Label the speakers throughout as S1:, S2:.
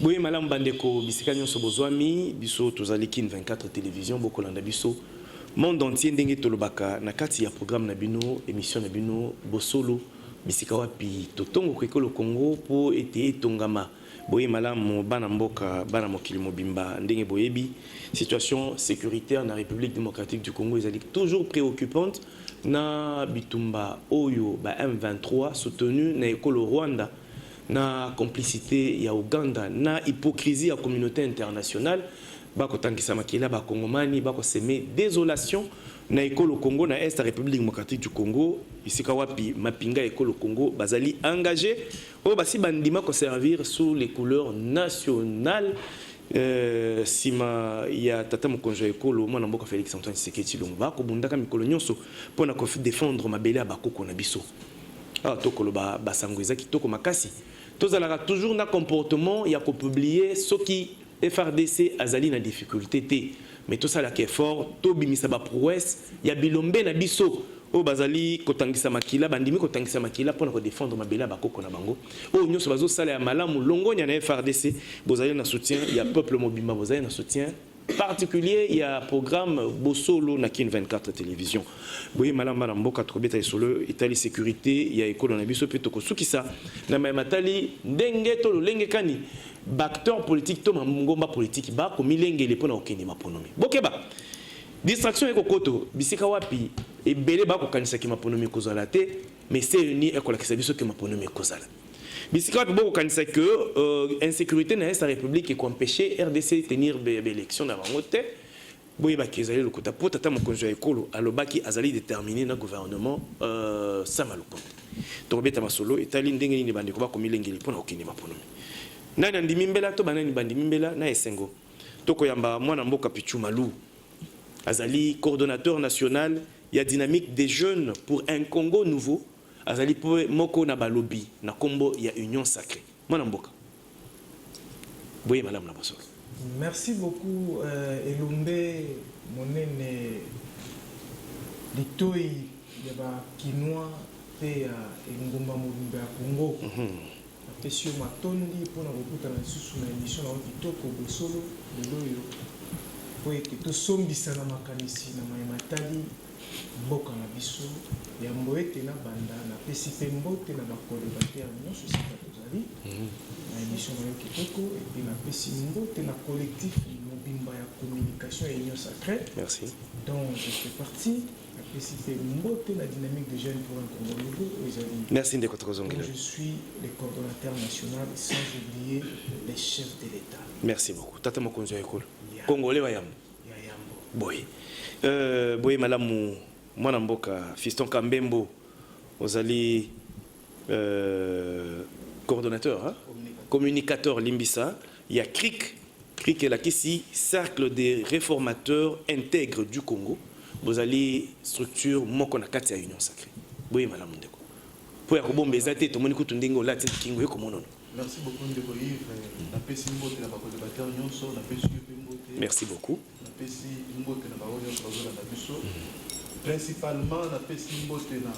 S1: Boye malam bandeko bisika nyonso bozwami biso tozali kin 24 télévision bokolanda biso monde entier ndenge tolobaka na kati ya programme na bino émission na bino bosolo bisika wapi totongo kwekolo Congo po ete etongama boye malam bana mboka bana mokili mobimba ndenge boyebi situation sécuritaire na République démocratique du Congo ezali toujours préoccupante na bitumba oyo ba M23 soutenu na ekolo Rwanda na complicité ya Uganda na hypocrisie ya communauté internationale bako tangisa makila ba kongomani bako semer désolation na ekolo Congo na est République démocratique du Congo isika wapi mapinga ekolo Congo bazali engagé o basi bandima ko servir sous les couleurs nationales sima ya tata mokonjo ekolo mwana mboka Félix Antoine Tshisekedi Tshilombo bako bundaka mikolo nyonso pona ko défendre mabele abakoko na biso tokolo basango ezaki toko makasi tozalaka toujours na comportement ya ko publier ce qui FRDC azali na difficulté té mais tout ça la qui est fort to bimisa ba prouesse ya bilombe na biso o bazali kotangisa makila bandimi kotangisa makila pona ko défendre mabela bakoko na bango o nyonso bazo sala ya malamu longonya na FRDC bozali na soutien ya peuple mobimba bozali na soutien particulier il y a programme Bosolo na kin 24 télévision boye malamba na mboka trobeta isolo itali sécurité il y a école na biso pe toko sukisa na matali ndenge to lolenge kani acteur politique to ngomba politique ba ko milenge le pona okeni maponomi bokeba distraction eko koto bisika wapi ebele ba ko kanisa ki maponomi kozala te mais c'est uni ekola ki sabiso ki maponomi kozala bisika wapi boko kanisa que insécurité na est république et empêcher RDC tenir élection na bango te boye ba kezali le kota po tata mokonjo ekolo alobaki azali déterminé na gouvernement Samaluko to beta masolo etali ndenge ni bandi ko ba ko milenge le pona okeni maponomi nani andimi mbela to banani bandimi mbela na esengo toko yamba mwana mboka Pichu Malu azali coordonnateur national ya dynamique des jeunes pour un Congo nouveau azali po moko na balobi na kombo ya union sacrée mwana mboka boye madame na bosolo.
S2: Merci beaucoup Elombe monene litoi ya ba kinwa pe ya ngomba mobimba ya Congo Monsieur Matondi pour nous recruter dans une émission dans kitoko bosolo loyo pour que tout sombisa na makanisi na matali mboka na biso ya mboete na banda na PCP mbote na bacollaborateur nyonso sika tozali na émission na kitoko et puis na PCP mbote na collectif mobimba ya communication et union sacrée.
S1: Merci.
S2: Donc je fais partie PCP mbote la dynamique des jeunes pour un Congo nouveau.
S1: Merci Ndeko Kozongela.
S2: Je suis le coordonnateur national sans oublier les chefs de l'État.
S1: Merci beaucoup. Tata mokonzo ekolo. Congolais wa yambo. Boy. Boy malamu mwana mboka Fiston Kambembo ozali coordonnateur hein? Communicateur Limbisa, il y a CRIC est la kisi cercle des réformateurs intègres du Congo. Vous allez structure moko na kati ya union sacrée. Boye malamu ndeko. Po ya kobomba ezate to moni kutu ndingo la tete kingo yeko monono.
S3: Merci beaucoup ndeko Yves. Na pesi mbote na bakodebateur nyonso na pesi mbote.
S1: Merci beaucoup.
S3: Na pesi mbote na bawo nyonso bazola na biso. Principalement na pesi mbote na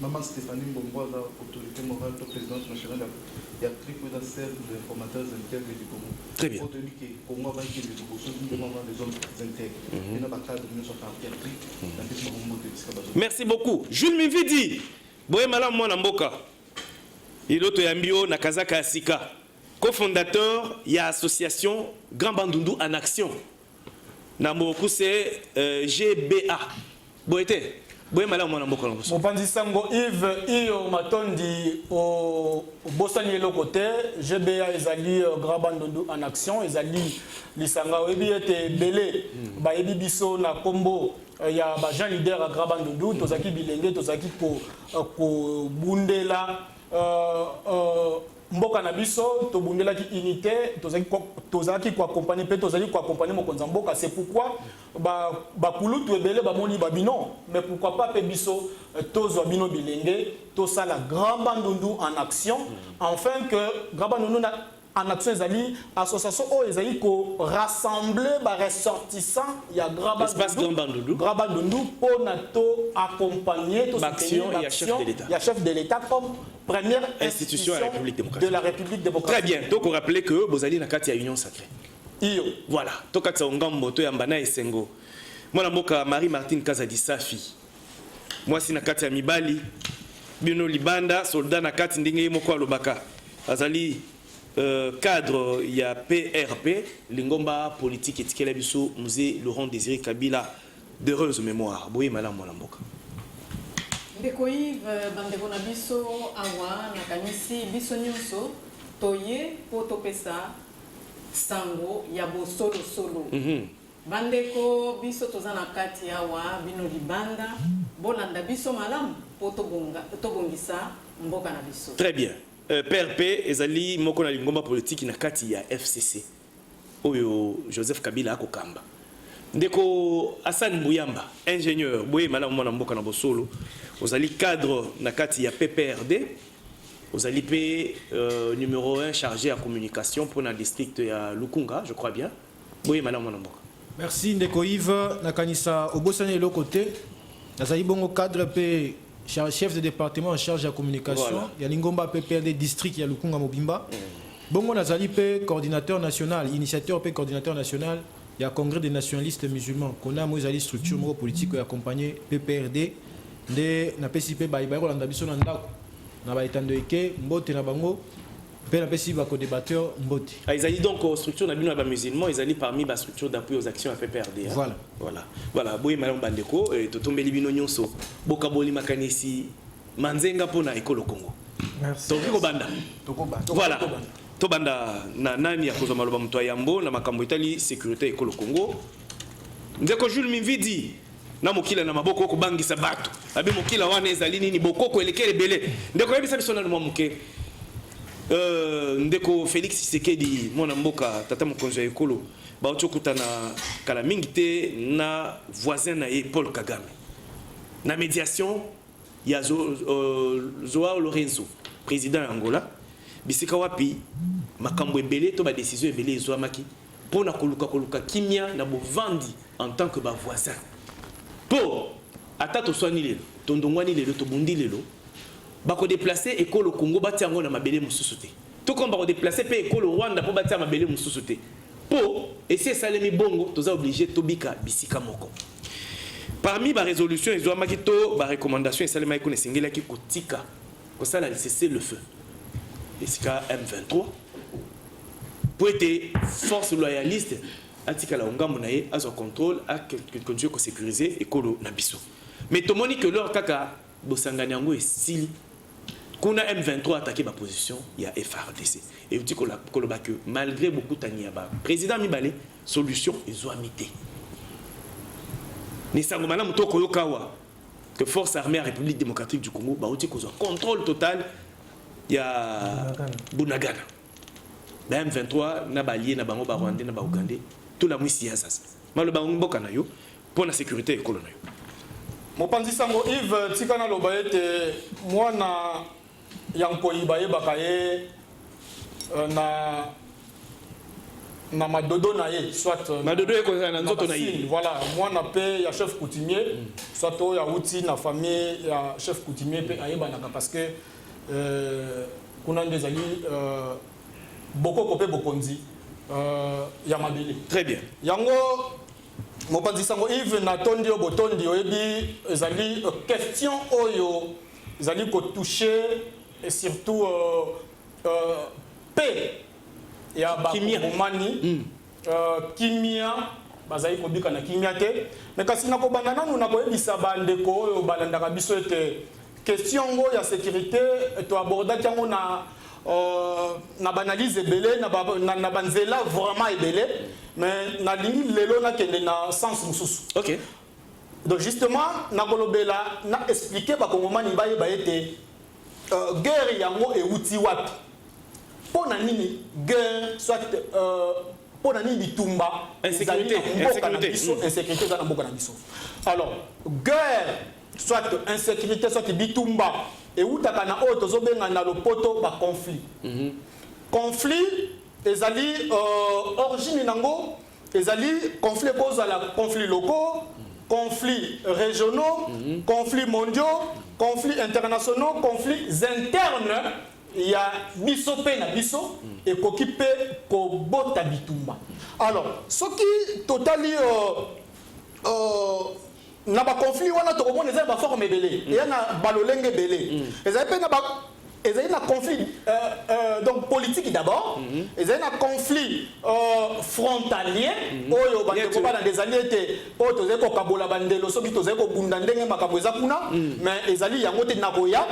S3: Maman Stéphanie Mbongwaza, autorité morale de présidence nationale, il y a très peu de formateurs intègres du Congo.
S1: Très bien.
S3: Pour te dire que le Congo va être le Congo, nous demandons des hommes intègres. Il y a un cadre de notre parti.
S1: Merci beaucoup. Jules Mividi, Boye Malam Mwana Mboka, Iloto Yambio Nakazaka Asika, cofondateur de l'association Grand Bandundu en Action. Namoku c'est GBA. Boyete. Boye malamu mwana mboka na boso.
S4: Mopanzi sango Yves iyo matondi o bosani lokote GBA ezali Grand Bandundu en Action ezali lisanga webi ete belé ba yebi biso na kombo ya ba Jean leader à Grand Bandundu tozaki bilenge tozaki ko bundela mboka na biso to bundela ki unité tozaki ko accompagner pe tozaki ko accompagner mokonza mboka c'est pourquoi ba kulutu ebele ba moni ba bino mais pourquoi pas pe biso tozo bino bilenge to sala Grand Bandundu en Action afin que Grand Bandundu en action ezali association o ezali ko rassembler ba ressortissants ya Grabandundu pour nato accompagner tout
S1: l'action et
S4: chef de l'État comme première institution de la République démocratique.
S1: Très bien. Donc on rappelait que Bozali na kati ya Union Sacrée.
S4: Iyo.
S1: Voilà. Tokatsa ongambo to yambana esengo. Mwana mboka Marie-Martine Kazadi Safi. Moi si na kati ya mibali bino libanda soldat na kati ndenge moko alobaka. Azali cadre ya PRP lingomba politique etikela biso musée Laurent Désiré Kabila d'heureuse mémoire. Boye malamu mwana mboka.
S5: Ndeko Yves bandeko na biso awa nakanisi biso nyonso toye po topesa sango ya bosolo solo. Bandeko biso toza na kati awa bino libanda bolanda biso malamu po tobongisa mboka na biso.
S1: Très bien. PRP ezali moko na lingomba politique na kati ya FCC. Oyo Joseph Kabila akokamba. Ndeko Hassan Bouyamba, ingénieur, boye malamu mwana mboka na bosolo. Ozali cadre na kati ya PPRD. Ozali pe numéro 1 chargé à communication pour le district ya Lukunga, je crois bien. Boye malamu mwana mboka.
S2: Merci Ndeko Yves nakanisa obosani l'autre côté. Nazali bongo cadre pe chef de département en charge de la communication. Voilà. Il y a Lingomba PPRD district, il y a Lukunga Mobimba. Bongo Nazali pe coordinateur national, initiateur pe coordinateur national. Il y a Congrès des nationalistes musulmans. Qu'on a Mozali structure politique qui accompagné PPRD. Na PCP Baïbaïro Landabiso Nandako. Na Baïtando Eke, Mbote na Bango. Pe na PCP Bako débatteur Mbote.
S1: Ils allaient donc structure na bino ba musulmans, ils allaient parmi ba structure d'appui aux actions à PPRD.
S2: Voilà.
S1: Voilà. Voilà, boye malam bandeko et totombeli bino nyonso. Bokaboli makanisi manzenga pona ekolo Congo.
S2: Merci.
S1: Tokiko banda. Voilà. Tobanda na nani ya kozoma loba mto yambo na makambo itali sécurité ekolo Congo. Ndeko Jules Mividi na mokila na maboko ko bangisa bato. Abe mokila wana ezali nini bokoko elekele bele. Ndeko yebisa biso na muke. Ndeko Félix Tshisekedi mwana mboka tata mokonzi ya ekolo baotokuta na kala mingi te na voisin na ye Paul Kagame. Na médiation ya Joao Lorenzo, président Angola. Bisika wapi makambo ebele to ba décision ebele ezwamaki pona koluka kimia na bovandi en tant que ba voisin. Pour atato swani lelo, tondongwani lelo to bundi lelo. Bako déplacer ekolo Congo bati yango na mabele mususu te. To comme bako déplacer pe ekolo Rwanda po bati mabele mususu te. Po essayer salemi bongo toza obligé tobika bisika moko. Parmi ba résolution ezwamaki to ba recommandation esalema ko nesengela ki kotika ko sala cesser le feu. Esika M23 pour être force loyaliste atika la ongambo na ye azo contrôle a continuer ko sécuriser ekolo na biso. Mais tomoni que leur kaka bosangani yango esili kuna M23 attaqué ma position il y a FRDC et dit que malgré beaucoup tania ba président Mibale solution ezoamité ni sangomana mutoko yokawa que force armée à République démocratique du Congo ba dit que contrôle total il y a Bunagana. La M23 n'a pas lié na bango ba Rwandais na ba Ougandais tout la mwisi ya sasa. Malo ba mboka na yo pour la sécurité ekolo na yo.
S4: Mopanzi sango Yves tikana loba ete mwana yankoyi baye bakaye na madodo na ye soit
S1: madodo eko na nzoto na ye.
S4: Voilà, mwana pe ya chef coutumier soit to ya uti na famille ya chef coutumier pe ayeba na parce que kuna ndezali bokoko pe bokonzi ya mabele.
S1: Très bien.
S4: Yango mopanzi sango Yves na tondi o botondi oyebi ezali question oyo ezali ko toucher et surtout paix ya ba komani kimia bazali ko bika na kimia te mais kasi na ko banda nanu na ko yebisa bandeko oyo balandaka biso ete question ngo ya sécurité to aborda kango na banalise ebele na banzela vraiment ebele mais na lingi lelo na kende na sens mususu.
S1: OK.
S4: Donc justement na kolobela na expliquer ba kongomani ba yeba ete guerre yango euti wapi pona nini guerre soit pona nini bitumba
S1: insécurité
S4: insécurité za na mboka na biso. Alors guerre soit insécurité soit bitumba et outaka na oyo tozobenga na lopoto ba conflit. Conflit ezali origine nango ezali conflit kozala conflits locaux, conflits régionaux, conflits mondiaux, conflits internationaux, conflits internes. Il y a biso pe na biso et kokipe ko bota bitumba. Alors, ce qui totali na ba conflit wana to komona ezali ba forme ebele et na balolenge ebele. Ezali pe na ba ezali na conflit donc politique d'abord, ezali na conflit frontalier oyo ba ko ba na des alliés te o to zeko kabola bandelo soki to zeko bunda ndenge makambo eza kuna mais ezali yango te na koya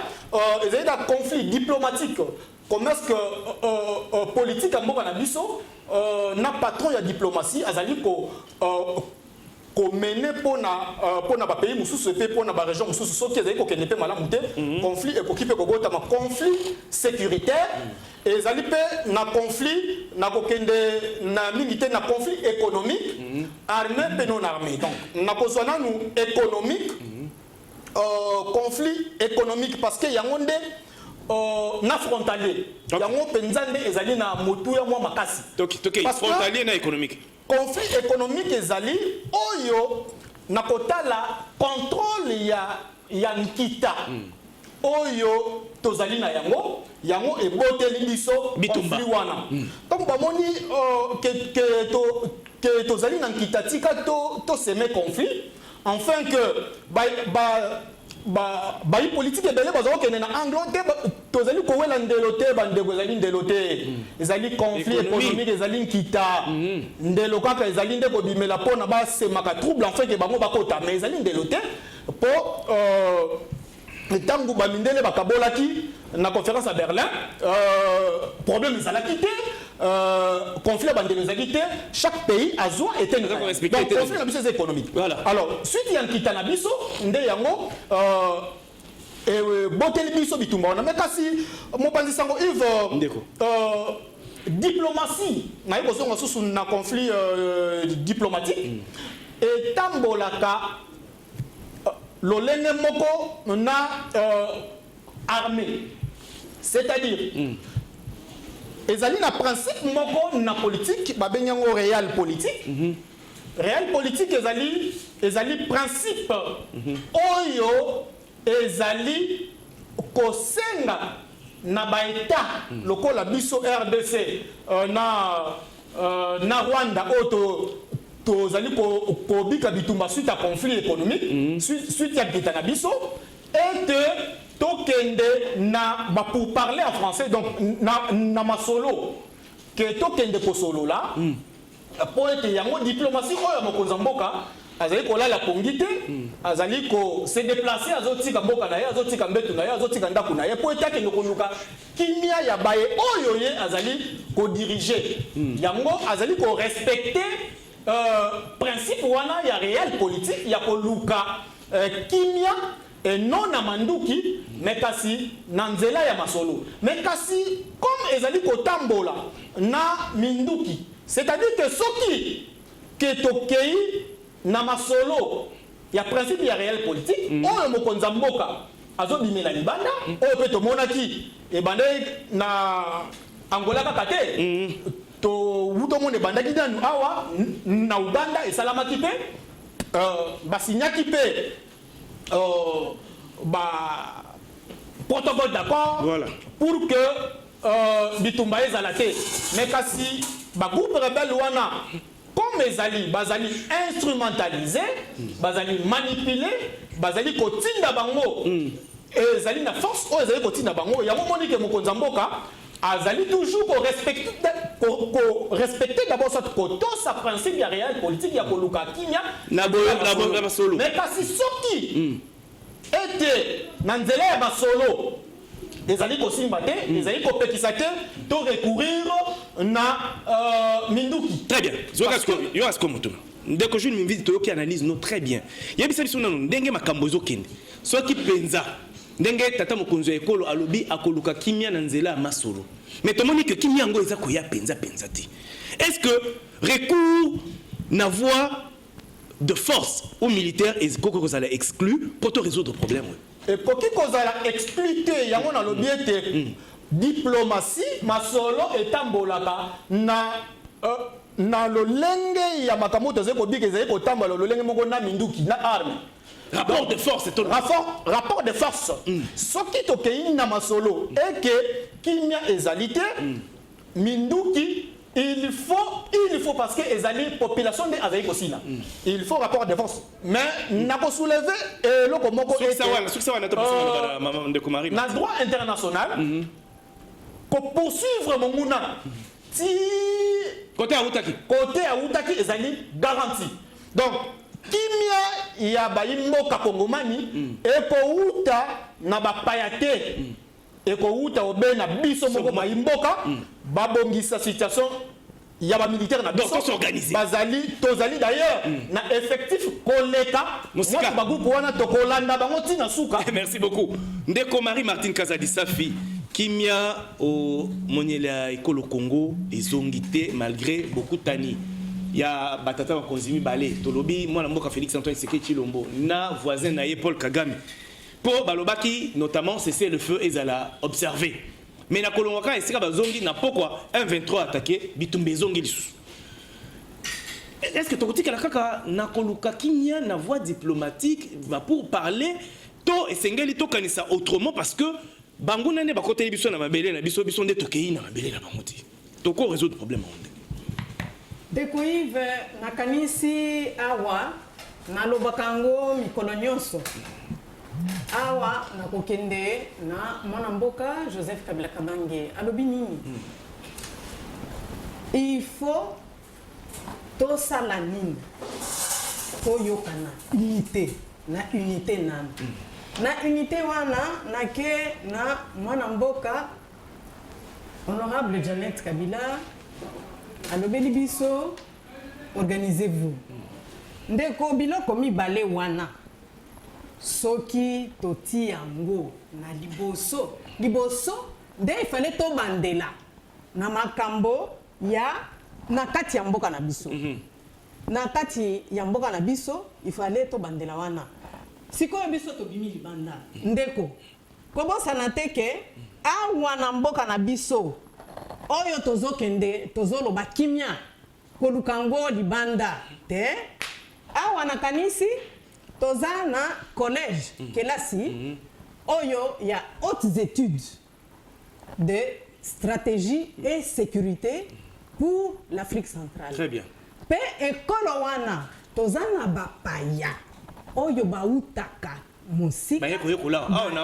S4: ezali na conflit diplomatique comme est-ce que politique a mboka na biso na patron ya diplomatie azali ko mener pona ba pays mususu pe pona ba région mususu soki ezali ko kende pe malamu te conflit et ko kipe ko bota ma conflit sécuritaire et ezali pe na conflit na ko kende na militaire na conflit économique armé pe non armé donc na ko zona nous économique conflit économique parce que yango nde na frontalier yango penzande ezali na motu ya mwa makasi
S1: frontalier na économique
S4: conflit économique ezali oyo na kotala contrôle ya nkita oyo tozali na yango eboteli biso conflit wana donc bamoni que tozali na nkita tika to seme conflit enfin que bayi politique ebele bazala okende na angle te tozali kowela ndelo te bandeko ezali ndelo te ezali conflit économique ezali nkita ndelo kaka ezali nde kobimela mpona basemaka trouble en fait ke bango bakota mais ezali ndelo te mpo ntango bamindele bakabolaki na conférence à Berlin problème ezalaki te conflit bandelo ezalaki te chaque pays azwa ete donc conflit na biso eza économique alors suite ya nkita na biso nde yango boteli biso bitumba wana mais kasi mopanzi sango Yves diplomatie naye kozonga susu na conflit diplomatique etambolaka lolenge moko na armée c'est-à-dire ezali na principe moko na politique babenyango réel politique réel politique ezali principe oyo ezali kosenga na baeta lokola biso RDC na Rwanda oyo tozali kobika bitumba suite à conflit économique suite ya nkita na biso et tokende na pour parler en français donc na masolo que tokende kosolo là pour être yango diplomatie oyo mokonza mboka azali kolala kongi te azali ko se déplacer azotika mboka na ye azotika mbetu na ye azotika ndako na ye pour être akende koluka kimia ya baye oyo ye azali ko diriger yango azali ko respecter principe wana ya réel politique ya koluka kimia et non na manduki mais kasi na nzela ya masolo mais kasi comme ezali kotambola na minduki c'est-à-dire que soki ke tokei na masolo ya principe ya réel politique oyo mokonza mboka azobimela libanda oyo pe tomonaki ebanda na Angola kaka te wutomona ebandaki nanu awa na Uganda esalamaki pe basinyaki pe protocole d'accord pour que bitumba ezala te mais kasi bagroupe rebelle wana comme bazali instrumentalisé bazali manipulé bazali kotinda bango ezali na force oyo ezali kotinda bango yango moni ke mokonza mboka azali toujours respecter d'abord cette kotosa principe ya réel politique ya koluka kimia
S1: na basolo
S4: mais kasi soki ete na nzela ya basolo ezali kosimba te ezali kopekisa te to recourir na minduki
S1: très bien yo asko motuna ndeko june mimvidi to yoki analyse no très bien yebisa biso nanu ndenge makambo ezokende soki penza ndenge tata mokonzi ya ekolo alobi akoluka kimia na nzela ya masolo mais tomoni que kimia yango eza koya penza te est-ce que recours na voie de force ou militaire ezoko kozala exclu pour te résoudre problème
S4: et koki kozala expliquer yango na lobi ete diplomatie masolo etambolaka na lolenge ya makambo toze ko bika ezali kotambola lolenge moko na minduki na arme.
S1: Rapport de force, c'est tout.
S4: Rapport de force. Ce qui tokei na masolo et que kimia ezalité minduki il faut parce que ezali population de avec aussi là. Il faut rapport de force. Mais n'a pas soulevé et le komoko na droit international pour poursuivre mon mouna. Si côté à Outaki ezali garanti. Donc kimia ya bayimboka kongomani ekouta na bapayate ekouta obena biso moko bayimboka babongisa situation ya ba militaire na biso bazali tozali d'ailleurs na effectif koleka moi baguko wana tokolanda bango tina suka.
S1: Merci beaucoup ndeko Marie Martine Kazadi Safi kimia au moniela ekolo Congo ezongité malgré beaucoup tani. Il y a Batata Konzimi Balé, Tolobi, moi, je Félix Antoine Seketi Lombo, na voisin na Paul Kagame. Pour Balobaki, notamment, cesser le feu et Zala observer. Mais na Kolongaka, et c'est Zongi n'a pourquoi un 23 attaqué, Bitumbe Zongi. Est-ce que tu dis que la Kaka n'a Koluka qui n'y a une voie diplomatique pour parler, to et Sengeli to kanisa autrement parce que Bangouna ne ba côté biso na mabele na biso biso nde tokei na mabele na bangoti. Toko résoudre problème on.
S5: Dekoive nakanisi awa nalobakango mikolo nyonso awa nakokende na mwana mboka Joseph Kabila Kabange alobi nini il faut tosala nini toyokana unité na unité wana nake na mwana mboka honorable Janet Kabila alobeli biso organisez-vous ndeko biloko mibale wana soki toti yango na liboso nde ifale to bandela na makambo ya na kati ya mboka na biso na kati ya mboka na biso ifale to bandela wana sikoyo biso to bimi libanda ndeko kobosana teke awa na mboka na biso oyo tozokende tozoloba kimia kolukango libanda te awa na kanisi toza na collège kelasi oyo ya hautes études de stratégie et sécurité pour l'Afrique centrale.
S1: Très bien.
S5: Pe ekolo wana toza na bapaya oyo bautaka musika
S1: baye koyekola awa na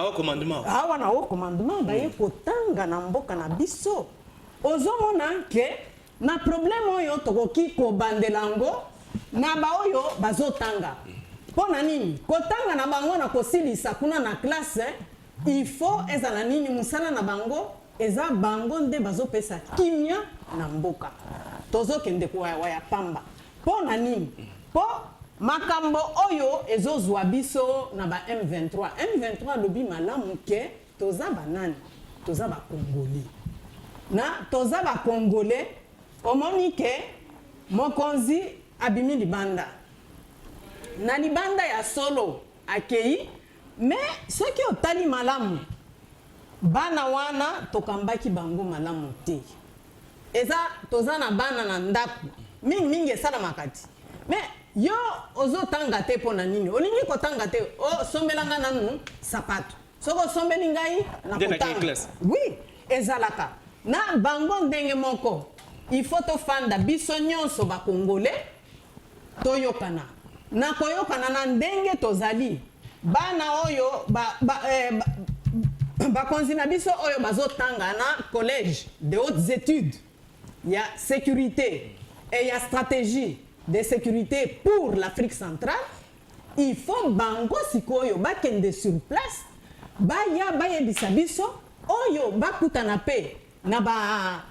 S1: haut commandement baye kotanga na mboka na biso ozomona ke na problème oyo tokoki kobandelango na baoyo bazotanga pona nini kotanga na bango na kosilisa kuna na classe il faut ezala nini musala na bango eza bango nde bazopesa kimia na mboka tozokende kwa ya pamba pona nini po makambo oyo ezozwa biso na ba M23 lobi malamu ke toza banani toza ba Congolais na toza ba Congolais omoni ke mokonzi abimi libanda na libanda ya solo akei mais soki otali malamu bana wana tokambaki bango malamu te eza toza na bana na ndaku mingi esala makati mais yo ozotanga te pona nini olingi kotanga te o sombelanga nanu sapato soko sombeli ngai na kotanga oui ezalaka na bango ndenge moko il faut to fanda biso nyonso ba Congolais toyokana na koyokana na ndenge tozali bana oyo bakonzi na biso oyo bazotanga na collège de hautes études ya sécurité et ya stratégie de sécurité pour l'Afrique centrale il faut bango sikoyo bakende sur place bayebisa biso oyo bakutana pe na ba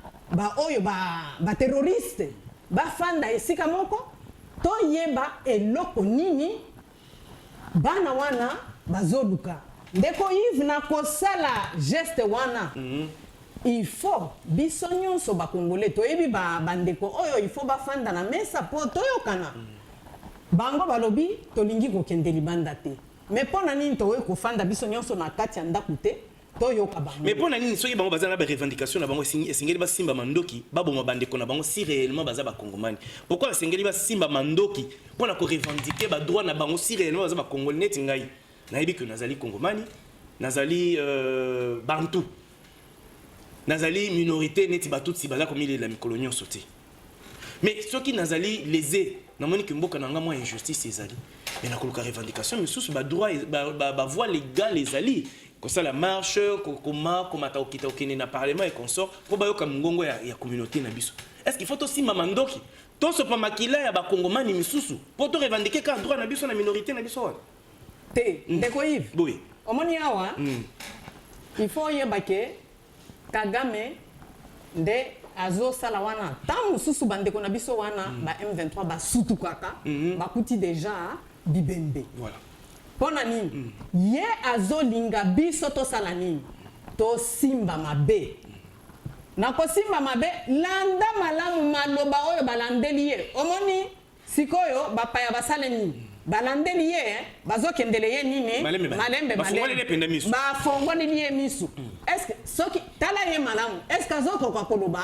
S1: terroriste bafanda esika moko toyeba eloko nini bana wana bazoluka ndeko Yves na kosala geste wana il faut biso nyonso ba Congolais toyebi bandeko oyo il faut bafanda na mesa po toyokana bango balobi tolingi kokende libanda te mais pona nini towe kofanda biso nyonso na kati ya ndaku te
S5: toyoka bango.
S1: Mais pour nani soki bango baza na ba revendication na bango esengeli ba simba mandoki baboma bandeko na bango si réellement baza ba congomani. Pourquoi esengeli ba simba mandoki pour na ko revendiquer ba droit na bango si réellement baza ba congolais neti ngai. Nayebi que nazali congomani, nazali bantu. Nazali minorité neti batutsi baza comme il la mikolonio sauté. Mais soki nazali lésé na moni que mboka na nga moi injustice ezali. Mais na koluka revendication mais sous ba droit ba voie légale ezali. Comme ça la marche comment ta okita okene na parlement et consort pour bayoka mungongo ya communauté na biso. Est-ce qu'il faut aussi mamandoki to so pa makila ya ba kongomani misusu pour to revendiquer ka droit na biso na minorité na biso.
S5: Te ndeko Yves.
S1: Oui.
S5: Omoni awa. Il faut yebake Kagame nde azo sala wana tant mususu bandeko na biso wana ba M23 ba sutu kaka bakuti déjà bibembe.
S1: Voilà.
S5: Pona nini ye azolinga biso tosala nini tosimba mabe na kosimba mabe landa malamu maloba oyo balandeli ye omoni sikoyo bapaya basale nini balandeli ye bazokendele ye nini malembe bafongoli ye misu est-ce que soki tala ye malamu est-ce que azokoka koloba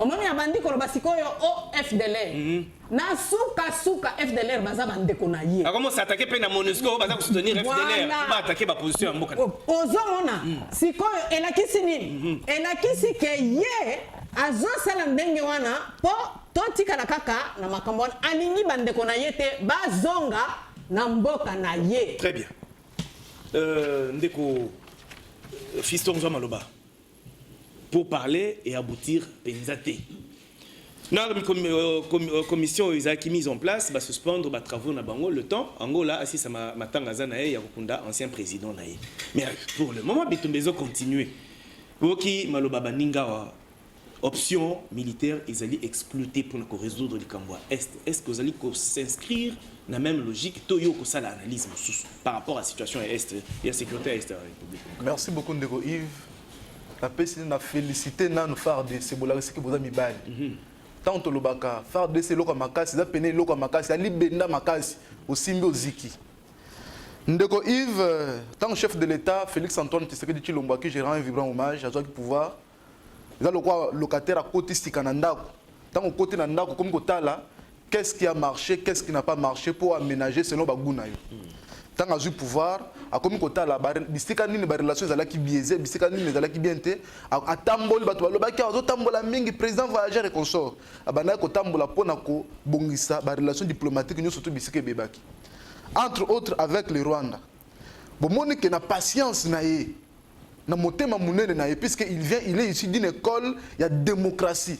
S5: omoni abandi koloba sikoyo o FDLR na suka FDLR baza bandeko na ye
S1: comment s'attaquer pe na MONUSCO baza ko soutenir FDLR ba attaquer ba position ya mboka
S5: ozomona sikoyo elakisi nini elakisi ke ye azosala ndenge wana po totikala kaka na makambo wana alingi bandeko na ye te bazonga na mboka na ye.
S1: Très bien. Ndeko Fiston Jean Maloba pour parler et aboutir penzate. Dans la commission qui mise en place va suspendre les travaux na bango le temps Angola assis ça matanga na ya Rukunda ancien président na ye. Mais pour le moment bitumbezo continuer. Pour qui Maloba baninga option militaire ils allaient exploiter pour résoudre les Kamboa Est. Est-ce que vous allez s'inscrire dans la même logique toyo ko ça l'analyse par rapport à la situation à Est et à la sécurité à Est de la République.
S3: Merci beaucoup Ndeko Yves. La PCN a félicité nous faire de ces bolars que vous avez mis bail. Tant que le baka faire de ces locaux makasi, ça peine locaux makasi, ça libenda makasi au simbo ziki. Ndeko Yves, tant que chef de l'État, Félix Antoine Tshisekedi Tshilombo qui gérant un vibrant hommage à toi qui pouvoir. Ils ont le quoi locataire à côté Stikananda. Tant au côté Nanda comme Kotala, qu'est-ce qui a marché, qu'est-ce qui n'a pas marché pour aménager selon Bagounayo. Tant à pouvoir, à comme Kotala, Bistikani les relations à la qui biaisé, Bistikani les à la qui bienté, à Tambol, le Baki à Tambola Mingi, président voyageur et consort. À Bana Kotambola Ponako, Bongissa, relations diplomatiques, nous surtout Bisike Bebaki. Entre autres avec le Rwanda. Bon, Monique n'a patience naïe. Na motema munene na puisque il est issu d'une école il y a démocratie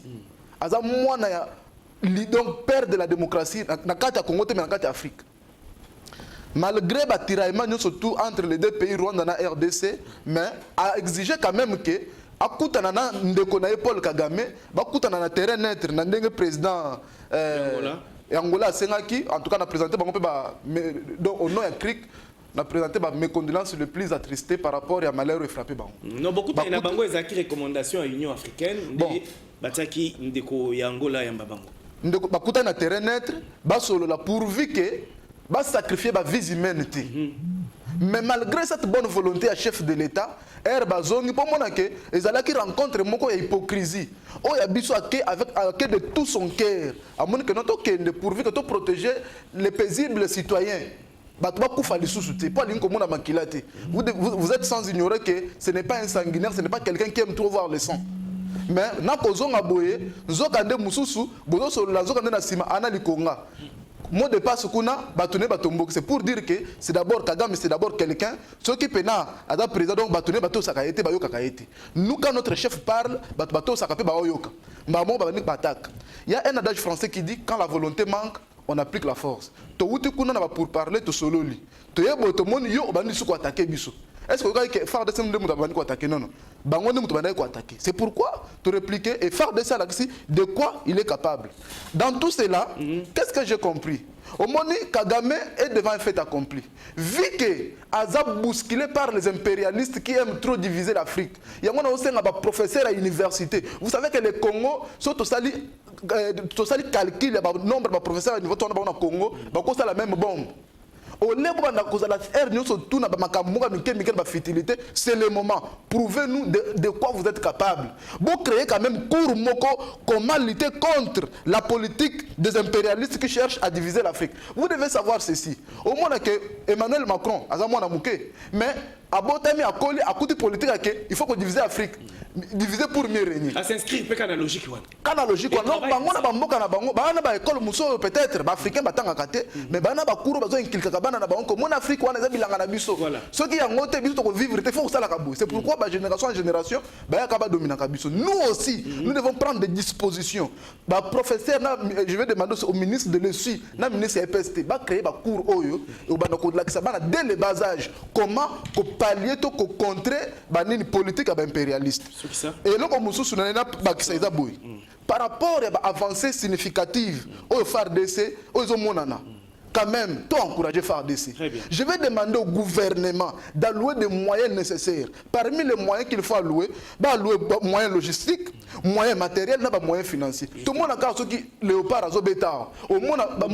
S3: aza mwana ya donc père de la démocratie na kati ya Congo te na kati ya Afrique malgré ba tiraillement surtout entre les deux pays Rwanda na RDC mais a exigé quand même que akutana na ndeko na Paul Kagame bakutana na terrain neutre na ndenge président Angola sengaki en tout cas na présenté bango pe ba donc au nom ya CRIC n'a présenté mes condoléances les plus attristées par rapport à malheur et frappé bango.
S1: Non beaucoup de na bango ezaki recommandation à l'Union africaine de bataki ndeko ya Angola ya mbabango.
S3: Ndeko bakuta na terrain neutre ba solo la pourvu que ba sacrifier ba vie humaine. Mais malgré cette bonne volonté à chef de l'État, Bazongi pour moi que ezalaki rencontre moko ya hypocrisie. Oh ya biso avec de tout son cœur. À mon que notre kende pourvu que to protéger les paisibles citoyens. Vous êtes sans ignorer que ce n'est pas un sanguinaire, ce n'est pas quelqu'un qui aime trop voir le sang. Mais na kozonga boye, zokande mususu, bozo so la zokande na sima ana likonga. Mot de passe kuna batone batombo, c'est pour dire que c'est d'abord Kagame, c'est d'abord quelqu'un ceux qui pena ada président donc batone bato sakaete bayoka kaete. Nous quand notre chef parle, bato sakape bayoka. Mbamo ba nik batak. Il y a un adage français qui dit quand la volonté manque on applique la force. Pour parler de Sololi. Est-ce que vous avez faire de ces gens attaquer? Non, non. C'est pourquoi tu répliquer et faire de ça de quoi il est capable. Dans tout cela, qu'est-ce que j'ai compris? Au moment où Kagame est devant un fait accompli. Vu que Azab bousculé par les impérialistes qui aiment trop diviser l'Afrique, il y a un professeur à l'université. Vous savez que le Congo sont au sali calcul le nombre de professeurs à niveau de Congo, c'est la même bombe. Au lieu de la faire, nous sommes tous dans la fertilité. C'est le moment. Prouvez-nous de quoi vous êtes capable. Vous créez quand même cours moko comment lutter contre la politique des impérialistes qui cherchent à diviser l'Afrique. Vous devez savoir ceci. Au moins que Emmanuel Macron, mais à Botami, à Koli, à côté politique, il faut qu'on divise l'Afrique. Diviser pour mieux régner.
S1: À s'inscrire, peut-être qu'à la logique.
S3: Quand logique, non, peut-être, africain, mais mon Afrique, on a ceux qui ont monté, vivre, il faut ça la cabou. C'est pourquoi, génération en génération, nous aussi, nous devons prendre des dispositions. Professeur, je vais demander au ministre de l'ESUI, au ministre de l'EPST, de créer un cours dès le bas âge. Comment pallier, contrer la politique impérialiste. Et là, par rapport à l'avancée significative au FARDC, aux Monana, quand même, toi encourager FARDC. Je vais demander au gouvernement d'allouer des moyens nécessaires. Parmi les moyens qu'il faut allouer, allouer des moyens logistiques, moyens matériels, des moyens financiers. Tout le monde a carte qui Léopard à Zobeta. Au monde a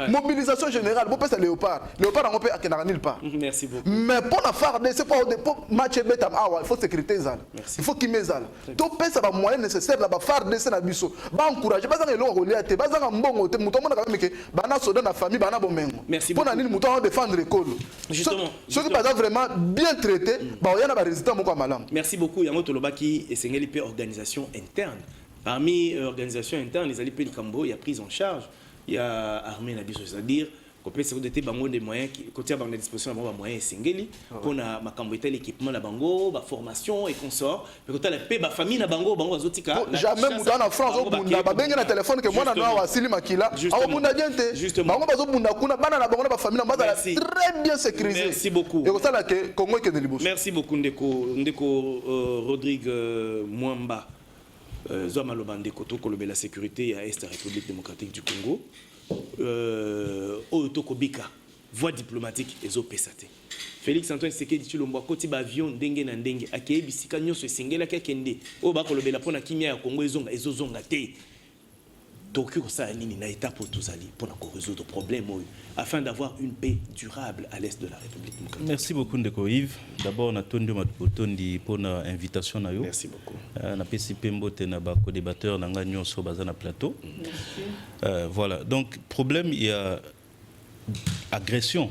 S3: mobilisation générale. Vous pouvez Léopard. Léopard on peut à nulle part.
S1: Merci beaucoup.
S3: Mais pour la FARDC, c'est pas pour match beta. Il faut sécurité zal. Il faut qu'il mette zal. Tout peut ça des moyens nécessaires la FARDC na biso. Ba encourager, ba zanga lo reliate, ba zanga mbongo te muto mona ka que bana soda na merci beaucoup. Pour défendre l'école.
S1: Justement.
S3: Ceux qui sont vraiment bien traités, il y a des résultats.
S1: Merci beaucoup. Yango Tolobaki et Sengeli organisation interne. Parmi organisations internes, les alliés Cambo, il y a prise en charge, il y a armée Nabiso, c'est-à-dire qu'on peut se doter des moyens qui côté à la disposition de moyens Sengeli pour na makamboité l'équipement la bango, la formation et consort. Mais quand la paix ba famille na bango azotika.
S3: Jamais mouda na France au bunda ba benga na téléphone que moi na noa wasili makila. Au bunda diente. Bango bazo bunda kuna bana na bango na ba famille na bazala très bien sécurisé.
S1: Merci beaucoup.
S3: Et ça là que Congo que de liboso.
S1: Merci beaucoup Ndeko Rodrigue Mwamba. Zoma Lobande Koto Kolobé la sécurité à Est la République démocratique du Congo. Otokobika voie diplomatique et pesate. Félix Antoine Tshisekedi Tshilombo koti ba avion ndenge na ndenge akeye bisika nyonso esengela kakende o ba kolobela pona kimia ya Congo ezozonga te. Donc ça nini na étape pour tous ali pour résoudre le problème afin d'avoir une paix durable à l'est de la République démocratique.
S6: Merci beaucoup Ndeko Yves. D'abord na tondi matondi pour na invitation na yo.
S1: Merci beaucoup.
S6: Na PCP mbote na ba co-débatteur na nga nyonso bazana plateau. Voilà. Donc problème il y a agression.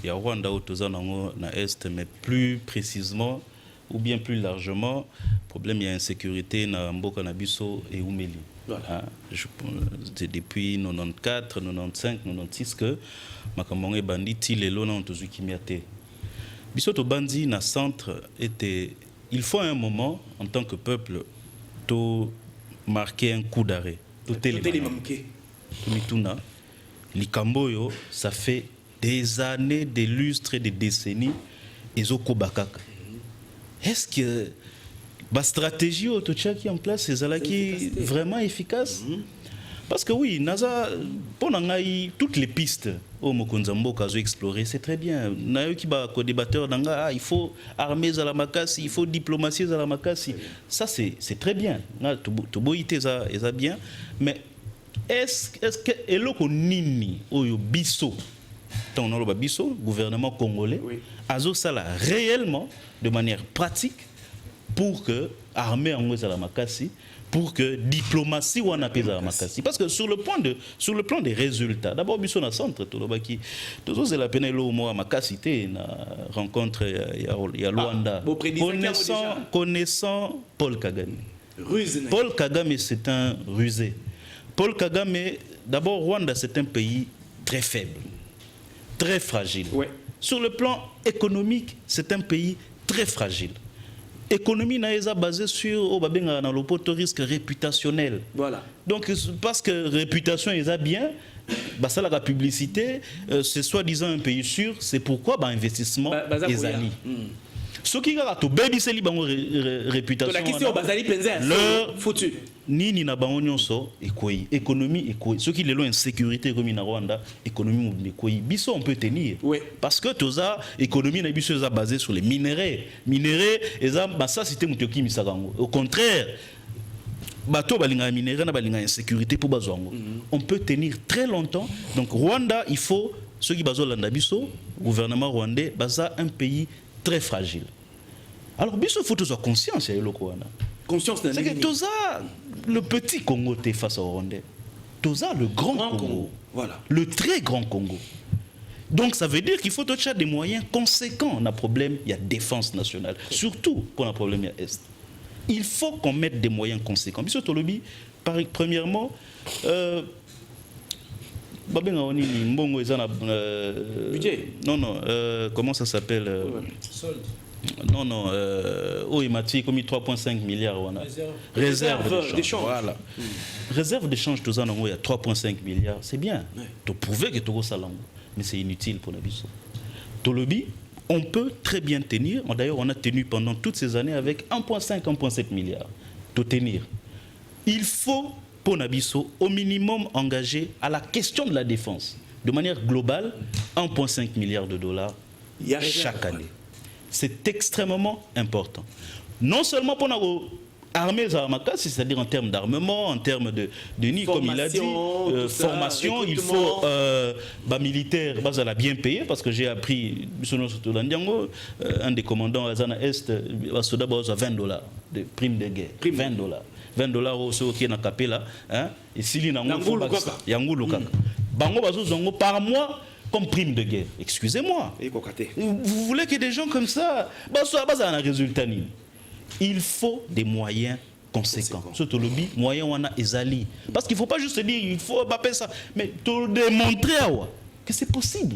S6: Il y a Rwanda au Tozanango na est mais plus précisément ou bien plus largement problème il y a insécurité na mboka na biso et Umeli. Voilà. C'est depuis 94, 95, 96 que Makamongé bandit les lona ont toujours kimiate. Bisoto bandi na centre était il faut à un moment en tant que peuple to marquer un coup d'arrêt. To télémanquer. Mituna likamboyo ça fait des années, des lustres, des décennies ezoko bakaka. Est-ce que la stratégie qui est en place, c'est vraiment efficace. Parce que oui, Naza, toutes les pistes au Mokonzambo qu'à explorer, c'est très bien. Co-débatteur, il faut armer Zalamakasi, il faut diplomatie Zalamakasi. Ça, c'est très bien. C'est bien. Mais est-ce que Eloko Nini, Oyo Bisso, gouvernement congolais, Azo Sala réellement, de manière pratique, pour que l'armée en Zalamakasi, pour que diplomatie ou en Makasi. Parce que sur le plan des résultats, d'abord, Bisson a centre, Tolobaki, tous la peine au mois Makasi, na rencontre il y a Luanda. Connaissant Paul Kagame. Paul Kagame, c'est un rusé. Paul Kagame, d'abord, Rwanda, c'est un pays très faible, très fragile. Ouais. Sur le plan économique, c'est un pays très fragile. L'économie n'est basée sur le risque réputationnel. Voilà. Donc, parce que réputation est bien, ça la publicité, c'est soi-disant un pays sûr, c'est pourquoi investissement est allié. Ce qui a tout baby c'est réputation. La question bazali penzer. Le foutu. Ni na bango nyonso ekoi économie ekoi. Ce qui est loin insécurité comme na Rwanda, économie ekoi. Biso on peut tenir. Oui. Parce que toza économie na biso est basée sur les minéraux. Minéraux eza ça c'était mutoki misagango. Au contraire, bato balinga minéraux na balinga insécurité pour bazwango. On peut tenir très longtemps. Donc Rwanda, il faut ceux qui bazo l'andabiso, gouvernement rwandais, baza un pays très fragile. Alors, biso faut tous avoir conscience,
S1: Conscience
S6: c'est que Toza, le petit Congo t'es face au Rwandais. Toza, le grand Congo.
S1: Voilà.
S6: Le très grand Congo. Donc ça veut dire qu'il faut toucher des moyens conséquents. On a problème, il y a défense nationale. Surtout pour un problème, il y a Est. Il faut qu'on mette des moyens conséquents. Monsieur Tolobi, premièrement,
S1: budget.
S6: Non, comment ça s'appelle
S2: Solde.
S6: Non, il m'a dit comme 3,5 milliards. Réserve d'échange. Voilà. Réserve d'échange, il y a 3,5 milliards. C'est bien. Tu prouves que tu as ça, mais c'est inutile pour la biso. Tolobi, on peut très bien tenir. D'ailleurs, on a tenu pendant toutes ces années avec 1,5, 1,7 milliards. De tenir. Il faut, pour Nabiso, au minimum engager à la question de la défense, de manière globale, 1,5 milliard de dollars chaque année. C'est extrêmement important. Non seulement pour nos armées armatas, c'est-à-dire en termes d'armement, en termes de nid, comme il a dit, formation, il faut militaire, elle a bien payé, parce que j'ai appris, un des commandants à Zana Est, à $20 de prime de guerre. $20 au qui est dans Capella, et s'il y a un par mois, comme prime de guerre. Excusez-moi. Vous voulez que des gens comme ça, un résultat. Il faut des moyens conséquents. Surtout le moyen on a ezali. Parce qu'il ne faut pas juste dire il faut pas ça, mais tout démontrer que c'est possible.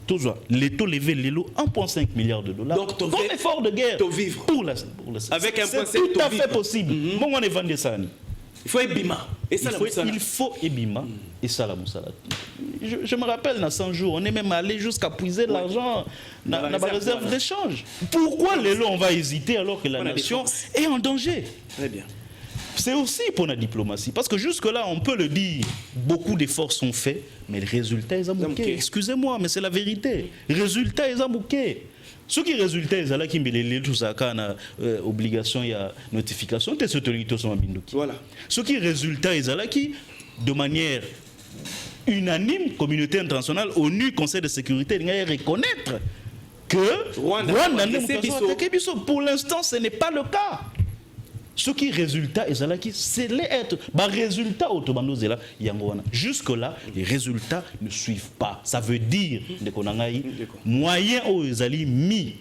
S6: Toujours les taux levés, les lots 1,5 milliard de dollars. Donc ton effort de guerre pour la avec 1,5 c'est tout à fait possible. Bon on est vendu ça.
S1: Il faut Ebima. Et ça,
S6: il faut Ebima et ça la moussala. Je me rappelle, dans 100 jours, on est même allé jusqu'à puiser l'argent dans la réserve d'échange. Pourquoi les lots on va hésiter alors que la nation est en danger?
S1: Très bien.
S6: C'est aussi pour la diplomatie. Parce que jusque-là, on peut le dire, beaucoup d'efforts sont faits, mais les résultats, ils ont manqué. Excusez-moi, mais c'est la vérité. Les résultats, ils ont manqué. Ce qui résulte, c'est qu'il y a tout ça, obligation, il y a notification, c'est ce que voilà. Ce qui résulte, c'est qu'il de manière unanime, communauté internationale, ONU, Conseil de sécurité, il y a reconnaître que Rwanda pour l'instant, ce n'est pas le cas. Ce qui résulte, c'est l'être. Résultat, jusque-là, les résultats ne suivent pas. Ça veut dire que moyens aux mis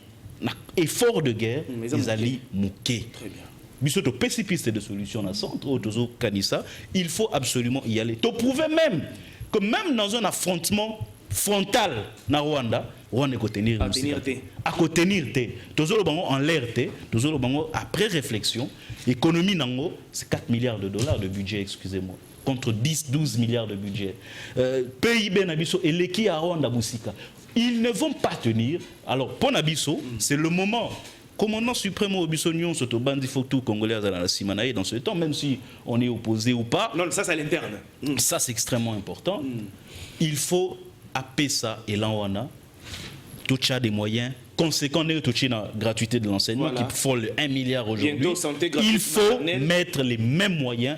S6: effort de guerre, les alliés mouqués. Très bien. Bisoto pessimiste de solutions dans le centre, il faut absolument y aller. Tu prouves même que même dans un affrontement frontal dans Rwanda, Rwanda est tenir à contenir toujours en l'air toujours après réflexion économie nango c'est 4 milliards de dollars de budget, excusez-moi, contre 10-12 milliards de budget. PIB Nabiso et l'équipe à Rwanda Boussika, ils ne vont pas tenir. Alors pour Nabiso, c'est le moment. Commandant suprême au Bissonion, surtout Bandi Fotou Congolais à la Simanaï dans ce temps, même si on est opposé ou pas.
S1: Non, ça c'est à l'interne.
S6: Ça c'est extrêmement important. Il faut appeler ça et l'enwana. Tout ça des moyens conséquents de la gratuité de l'enseignement qui font le 1 milliard aujourd'hui. Il faut mettre les mêmes moyens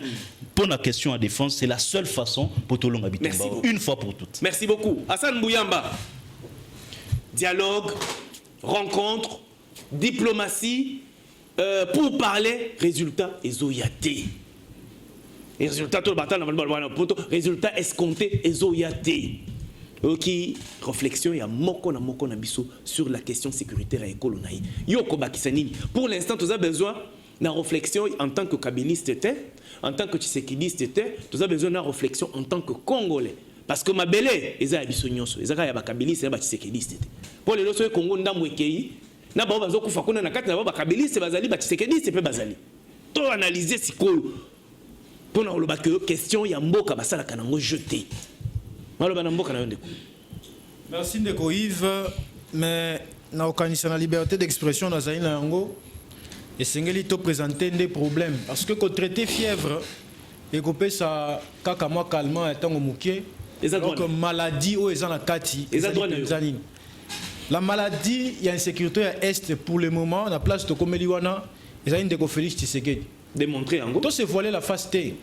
S6: pour la question à défense. C'est la seule façon pour tout le monde habiter une fois pour toutes.
S1: Merci beaucoup. Hassan Bouyamba. Dialogue, rencontre, diplomatie, pour parler, résultat, ezoyate. Et résultat, tout le bataille, résultat escompté, ezoyate. Ok, réflexion, il y a moko na biso sur la question sécuritaire et écologique. Yoko Bakisanini. Pour l'instant, tu as besoin d'une réflexion en tant que kabyliste, en tant que tshisekidiste, tu as besoin d'une réflexion en tant que Congolais. Parce que ma belle, ils ont biso nyonso, ils ont ya bakabiliste, ya tshisekidiste. Pour les autres Congo ndamwe kei, na ba bazo kufa kuna na kati na ba bakabiliste bazali ba tshisekidiste pe bazali. To analyser sikoyo. Pour na loba que question ya mboka basala kanango jeter.
S2: Merci Ndeko Yves, mais na okanisa na liberté d'expression dans Zaïna Yango, et sengeli to présenter des problèmes parce que quand traiter fièvre et qu'on ça kaka moi calmant étant au mouké, donc maladie ou ezana kati, la maladie il y a une sécurité à est pour le moment la place de Komeliwana, ezana Ndeko Félix Tshisekedi
S1: démontrer en gros.
S2: Tout se voiler la face T.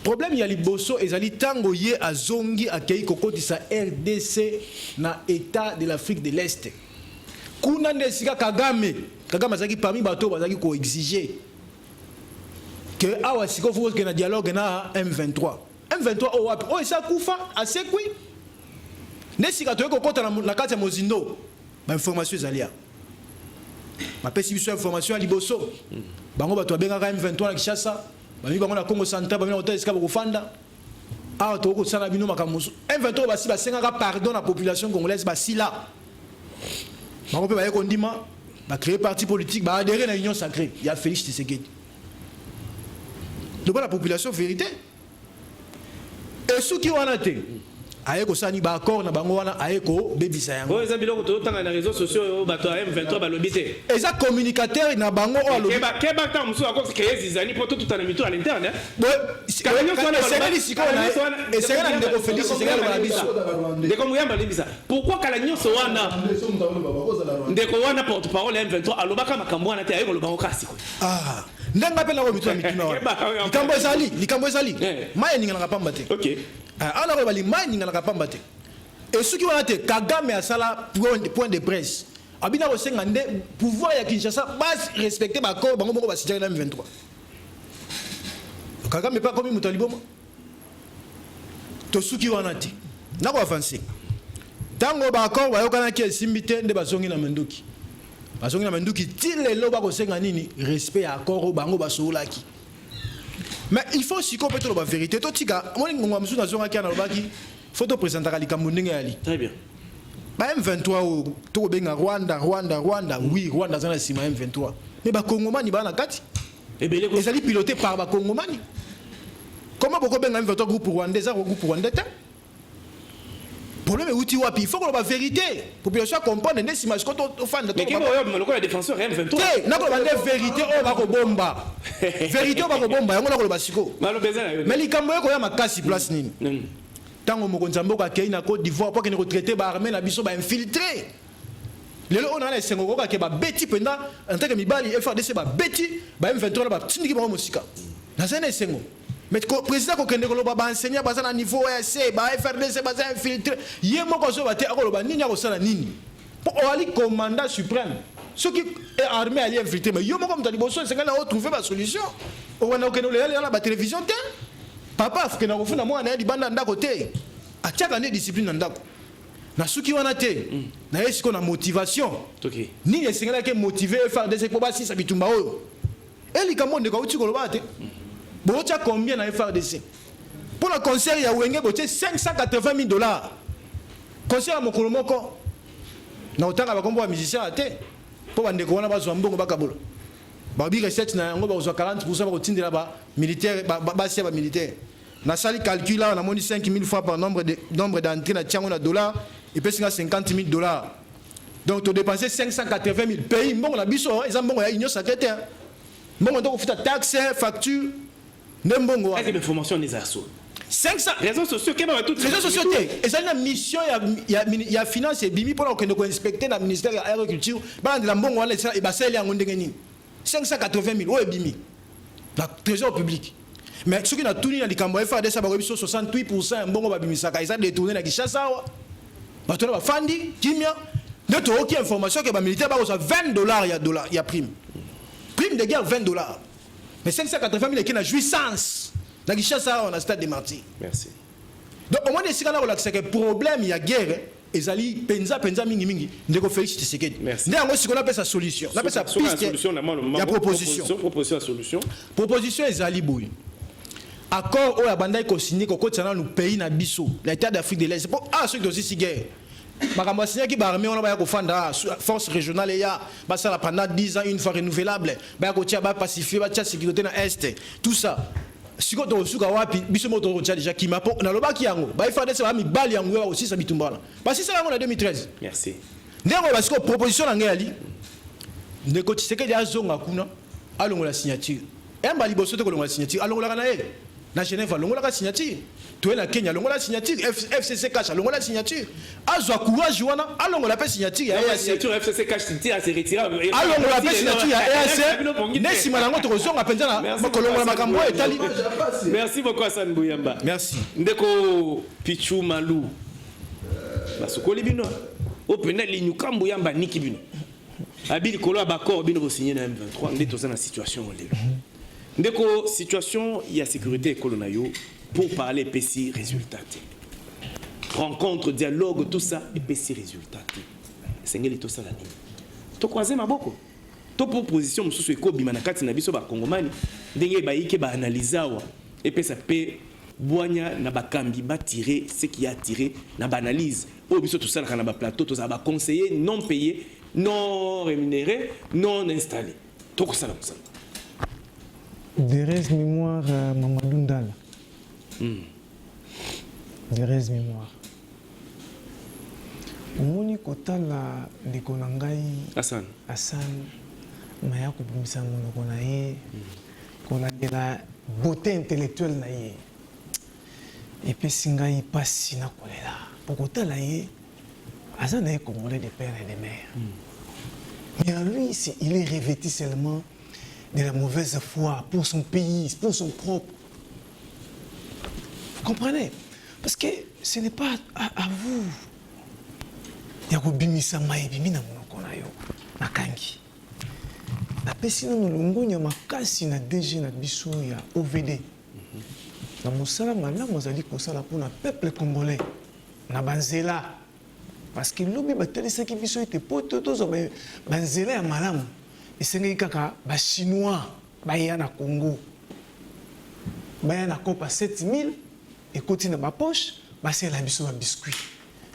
S7: problème ya liboso ezali tango ye azongi akei kokotisa RDC na état de l'Afrique de l'Est kuna nde sika Kagame azaki parmi bato bazaki ko exiger que awa siko faut que na dialogue na M23 o wapi o esa kufa asekwi ne sika to kokota na kati ya Mozindo ba information ezali ya ma pesi biso information ya liboso bango bato bengaka M23 na Kinshasa bami bango na Congo Central bami na hotel esika bakofanda awa to kokosana bino makamusu M23 basi basengaka pardon na population congolaise basila bango pe baye kondima ba créer parti politique ba adhérer na union sacrée ya Félix Tshisekedi de la population vérité et ceux qui wana te aye ko sani ba accord na bango wana aye ko bebisa yango
S1: o eza biloko to tanga na réseaux sociaux bato ya M23 balobité
S7: eza communicateur na bango o alobi
S1: keba ta musu akose créer zizani pour tout à mito à l'interne
S7: c'est ndeko Félix Tshisekedi na biso
S1: ndeko muyamba libisa pourquoi kala nyonso wana ndeko wana porte parole M23 alobaka makambo wana te aye ko lobako kasi
S7: ah ndenga pe na ko mituna mituna wana likambo ezali maye ninga na pamba te
S1: OK
S7: ana ko bali maye ninga na pamba te et ce qui wana te Kagame asala point de presse abina ko senga nde pouvoir ya Kinshasa base respecter ba ko bango moko basijaka na M23 Kagame pas comme mutaliboma to suki wana te na ko avancer tango ba ko bayokana ki esimbite nde bazongi na menduki bazongi na menduki tilelo ba ko senga nini respect ya accord bango basolaki mais il faut aussi qu'on peut la vérité to tika moi ngomba musu na zonga ki na lobaki photo présentera likambo ndenge yali
S1: très bien
S7: ba M23 to benga Rwanda oui Rwanda zana sima M23 mais ba Kongomani ba na kati
S1: ebele ko
S7: ezali piloté par ba Kongomani comment boko benga M23 groupe rwandais za groupe rwandais problème outil wapi il faut que la vérité population comprendre ne si masco to fan de
S1: mais kebo yo moloko ya défenseur M23
S7: na ko bande vérité o ba ko bomba vérité o ba ko bomba yango na ko basiko
S1: malo bezana yo
S7: mais likambo ko ya makasi place nini tango mokonza mboka kei na Côte d'Ivoire pour que ne retraiter ba armée na biso ba infiltrer lelo on a les sengo ko ka ba beti penda en tant que mibali FRDC ba beti ba M23 ba tindiki ba musika na zene sengo mais le président ko kende ko ba enseigner ba na niveau EC ba FRDC ba infiltrer ye moko so ba te ko ba nini ko sala nini pour ali commandant suprême ce qui est armée ali infiltrer mais yo moko mtali boso senga na trouver ba solution o wana ko le la ba télévision te papa faut que na kofuna mwana ya libanda ndako te atiaka ne discipline ndako na suki wana te na esiko na motivation
S1: OK
S7: ni esengela ke motiver FRDC ko ba sisa bitumba oyo elika monde ko uti ko loba te bo tia combien na FRDC pour le concert ya wenge bo 580 000 $. Concert mo kolomoko na otanga ba kombo ba musicien te po bande ko wana bazwa mbongo bakabola ba bi recette na yango ba 40% ba ko tindela ba militaire ba sia ba militaire na sali calcul là on a moni 5 000 fois par nombre d'entrées na tiango na dollar et puis 50 000 $. Donc tu dépenser 580 000 pays mbongo na biso eza mbongo ya union sacrée mbongo to ko futa taxe facture nembongo
S1: avec l'information des assos
S7: 500
S1: réseaux sociaux keba tout
S7: réseaux sociaux et ça une mission ya finance et bimi pour que nous inspecter na ministère de l'agriculture ba de la mbongo wala et ba sel ya ngondenge nini 580 000 o bimi la trésor public mais ce qui na tout ni na likambo FAD ça ba ko biso 68% mbongo ba bimisaka ils a détourné na Kinshasa ba to ba fandi kimia de to aucune information que ba militaire ba ko $20 ya prime de guerre $20 mais 580 000 qui na jouissance na Kinshasa on a stade des martyrs
S1: merci
S7: donc au moins des sikana ko lakisa que problème ya guerre ezali penza mingi ndeko Félix Tshisekedi nde yango sikola pesa solution na pesa piste ya proposition ezali boy accord oyo abandai ko signer ko kotsana no pays na biso l'état d'Afrique de l'Est pour ceux qui aussi guerre makambo signé ki ba armée on ba ko fanda force régionale ya ba ça pendant 10 ans une fois renouvelable ba ko tia ba pacifier ba tia sécurité na est tout ça siko to suka wapi biso moto ko tia déjà kima po na loba ki yango ba ifade se ba mi bali yango ba aussi sa bitumbala ba si ça yango na 2013
S1: merci
S7: ndeko ba siko proposition na ngali ndeko Tshisekedi azonga kuna alongola signature emba liboso te ko longola signature alongola kana ye na Genève longola ka signature to na Kenya longola signature FCC cash longola signature azwa courage wana alongola pa signature ya EAC
S1: signature FCC cash tira se retira
S7: alongola pa signature ya EAC nesi malango to kozonga penza na makolongola makambo etali.
S1: Merci beaucoup Hassan Bouyamba.
S7: Merci
S1: ndeko Pichu Malou basukoli bino opena linyu kambo yamba niki bino abili kolo abakor bino bo signer na M23 ndeto za na situation lelo ndeko situation ya sécurité ekolo na yo pour parler PC résultat rencontre dialogue tout ça et PC résultat sengeli to sala nini to croiser maboko to proposition mususu ekobima na kati na biso ba kongomani ndenge bayike ba analyser et pesa pe boanya na bakambi ba tirer ce qui a tiré na ba analyse o biso tout ça na ba plateau to za ba conseiller non payé non rémunéré non installé to ko sala musala
S2: Derez mémoire Mamadou Ndala. Derez mémoire. Moni kotala ndeko na ngai Hassan maya kubimisa monoko na ye kolandela beauté intellectuelle na ye epesi ngai pasi na kolela pokotala ye aza na ye congolais de père et de mère. Mais en lui il est revêtu seulement de la mauvaise foi pour son pays, pour son propre. Vous comprenez? Parce que ce n'est pas à vous. Yakobimisa maebimi na monoko na yo na kangi. Na pesi no longonya makasi na DG na biso ya OVD. Na mosala malamu azali kosala pour na peuple congolais na banzela. Parce que lobi batelisaki biso ete poto tozo banzela ya malamu. Esengeli kaka ba chinois baya na Congo baya na kopa 7000 ekoti na ba poche basela biso ba biscuit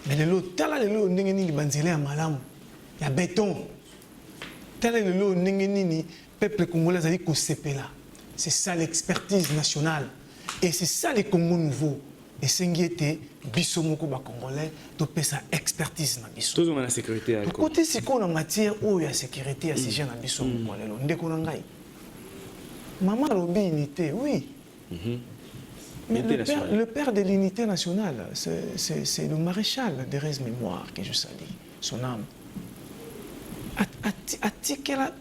S2: mais lelo tala lelo ndenge nini banzela ya malamu ya béton tala lelo ndenge nini peuple congolais azali ko sepela. C'est ça l'expertise nationale et c'est ça le Congo nouveau. Esengi ete biso moko ba congolais to pesa expertise na biso
S1: toujours na sécurité ya
S2: côté siko na matière o ya sécurité ya sujet na biso moko lelo ndeko na ngai maman lobi unité oui mais le père de l'unité nationale c'est le maréchal Derez Mémoire que je salue son âme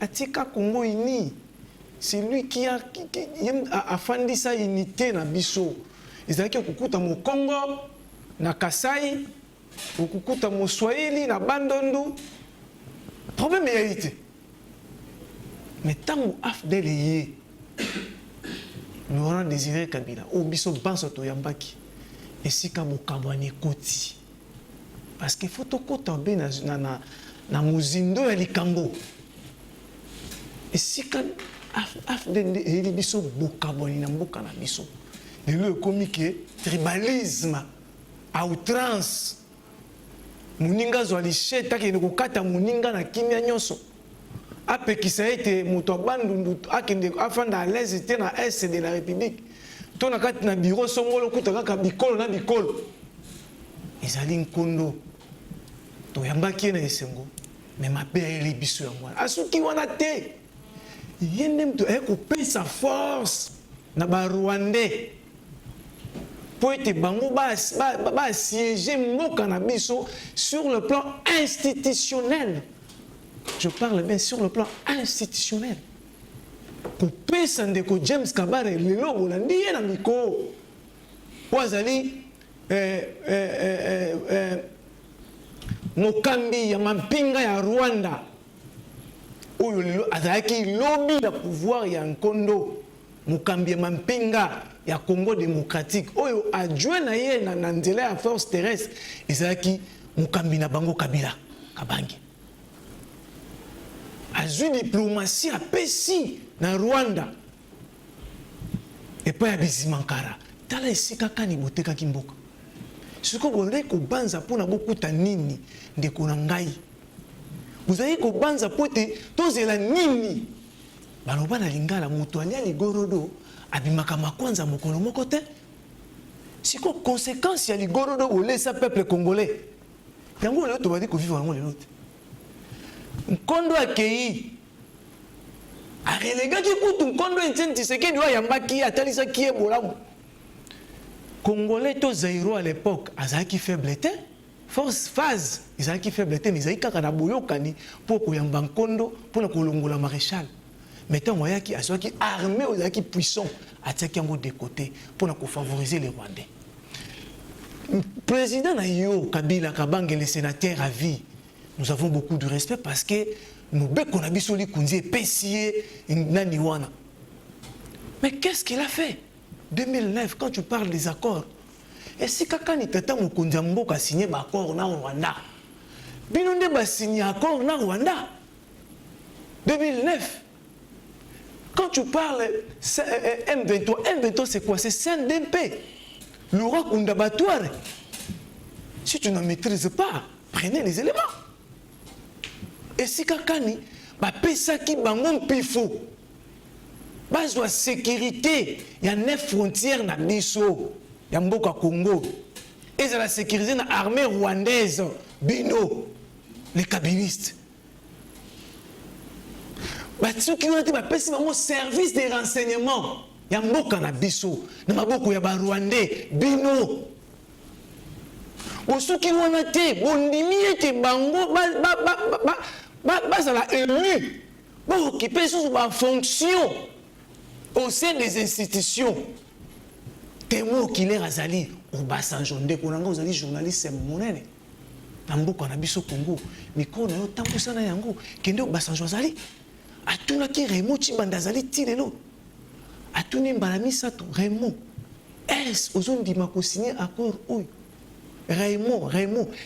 S2: atika Congo uni c'est lui qui a fandi sa unité na biso. Ils allaient kukuta mo Congo, na Kasai, kukuta mo Swahili, na Bandundu. Problème est été. Mais tant que Afdel est Laurent Désiré Kabila, au biso banso to yambaki, et si ka mo kabwane koti. Parce que faut to kota be na muzindo ya likambo. Et si ka Afdel est biso bokabwane na mboka na biso. Et le comique tribalisme à outrance. Muninga zoalishe taki ne kokata muninga na kimia nyonso. Ape kisa ete moto bandundu akende afanda à l'aise te na est de la République. Tona kati na bureau songolo kutaka ka bikolo na bikolo. Ezali nkondo. To yambaki na esengo. Mais ma père eli biso ya mwana. Asuki wana te. Yendem to eko pesa force na ba Rwandais. Pour être bango ba siéger mboka na biso sur le plan institutionnel. Je parle bien sur le plan institutionnel. Pour pesa ndeko James Kabare lelo bolandi ye na miko. Wazali mokambi ya mampinga ya Rwanda. Oyo lelo azaki lobby la pouvoir ya Nkondo. Mokambi ya mampinga ya Congo démocratique oyo adjoint na ye na nzela ya force terrestre ezalaki mokambi na bango Kabila Kabange azwi diplomatie apesi na Rwanda epa ya Bizimankara tala esika kani botekaki mboka siko bolai kobanza mpona bokuta nini ndeko na ngai bozali kobanza po ete tozela nini baloba na Lingala moto alia ligorodo abimaka makwanza mokolo moko te siko conséquence ya ligorodo olesa peuple congolais yango lelo tobandi kovivre yango lelo te Nkondo akei arelegaki kutu Nkondo Etienne Tshisekedi oyo ayambaki atalisaki ye bolamu
S7: Congolais to Zaïro à l'époque, azaki faible était. Force phase, azaki faible était, mais azaki kaka na boyokani pour koyamba nkondo pour na kolongola maréchal. Maintenant moyaki azaki armé azaki puissant, ataki yango de côté pour na favoriser les Rwandais. Président Nayo Kabila Kabange, le sénateur à vie, nous avons beaucoup de respect parce que nous bekona bisoli kunzi pesier naniwana. Mais qu'est-ce qu'il a fait? 2009, quand tu parles des accords, et si Kakani Tata Mukundambo a signé un accord na Rwanda, Binonde a signé un accord na Rwanda. 2009. Quand tu parles M23 c'est quoi? C'est CNDP. Le roi Kundabatoire. Si tu ne maîtrises pas, prenez les éléments. Et si Kakani, Pesaki Bangon Pifo, base de sécurité, il y a 9 frontières na Biso, il y a Mboka Congo. Et c'est la sécurité dans l'armée rwandaise, Bino, les kabylistes. Ceux qui ont été un service de renseignement, il y a Mboka na Biso, il y a Rwandais, Bino. Ceux qui ont été, Bango, ça l'a élu, pour occuper sa fonction au sein des institutions. Témoin qui est Razali, au bassin jaune, vous avez journaliste, c'est mon aîné. Namboka na biso Congo, mais quand on a tant que ça na yango, kende au bassin jaune, a tout na ki Raymond Chibandazali tilelo, a tout ni mbalami sato Raymond. Est aux zones d'imako signé accord oui. Raymond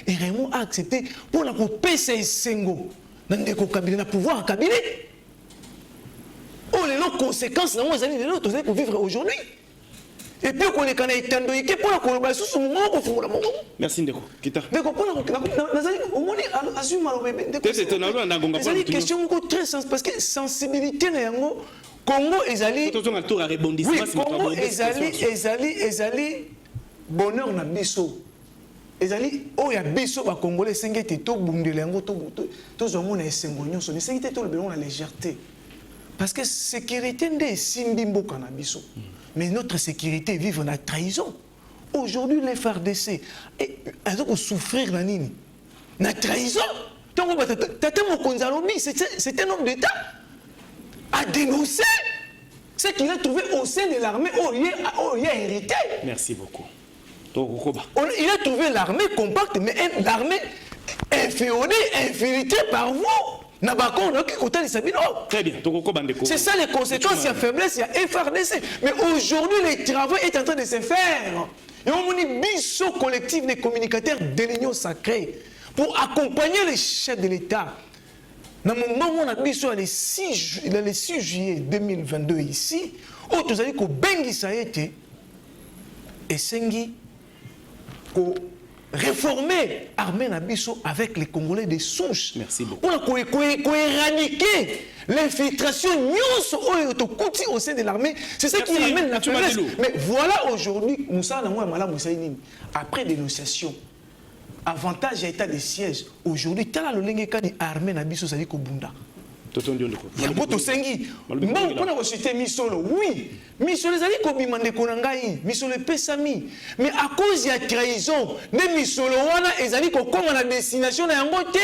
S7: et Raymond a accepté pour la couper ses sengo. Nandeko Kabila na pouvoir à Kabila. Oh, les conséquences, pour vivre aujourd'hui. Et puis, on est quand même étendu pour la collaboration sur le moment.
S1: Merci Ndeko. Kita.
S7: Ndeko, pour la question très sensible parce que sensibilité na yango Congo ezali.
S1: Attention à tour à rebondissement.
S7: Oui, Congo ezali bonheur na biso. Ezali oya biso ba Congolais sengete to bundele yango to zongo na esengo nyonso ne sengete to le belon la légèreté. Parce que sécurité n'est simbi mboka na biso. Mais notre sécurité vit dans la trahison. Aujourd'hui, les FARDC, elles ont souffrir la nini. La trahison. Tata Mokonzalobi, c'est un homme d'État, a dénoncé ce qu'il a trouvé au sein de l'armée. Il a hérité.
S1: Merci beaucoup.
S7: Il a trouvé l'armée compacte, mais l'armée inféodée, infiltrée par vous.
S1: Très bien.
S7: C'est ça les conséquences, il y a faiblesse, il y a FRDC. Mais aujourd'hui, le travail est en train de se faire. Et on a un biseau collectif des communicateurs de l'Union sacrée pour accompagner les chefs de l'État. Dans le moment où on a biseau le 6 juillet 2022 ici, où nous avons dit que Bengi ça a été, et Sengi, réformer l'armée Nabiso avec les Congolais des souches.
S1: Merci beaucoup.
S7: Pour éradiquer l'infiltration au sein de l'armée. C'est ça qui amène la faiblesse. Mais voilà aujourd'hui, après dénonciation, avantage à état de siège, aujourd'hui, tel que l'armée Nabiso, ça dit qu'au Bunda. Yaboto Sengi, bon, on a reçu Misolo, oui, Misolo, ça dit qu'on bimande Konangai, Misolo Pesami, mais à cause de la trahison, de Misolo, on a ezali qu'on comme la destination de Yangote.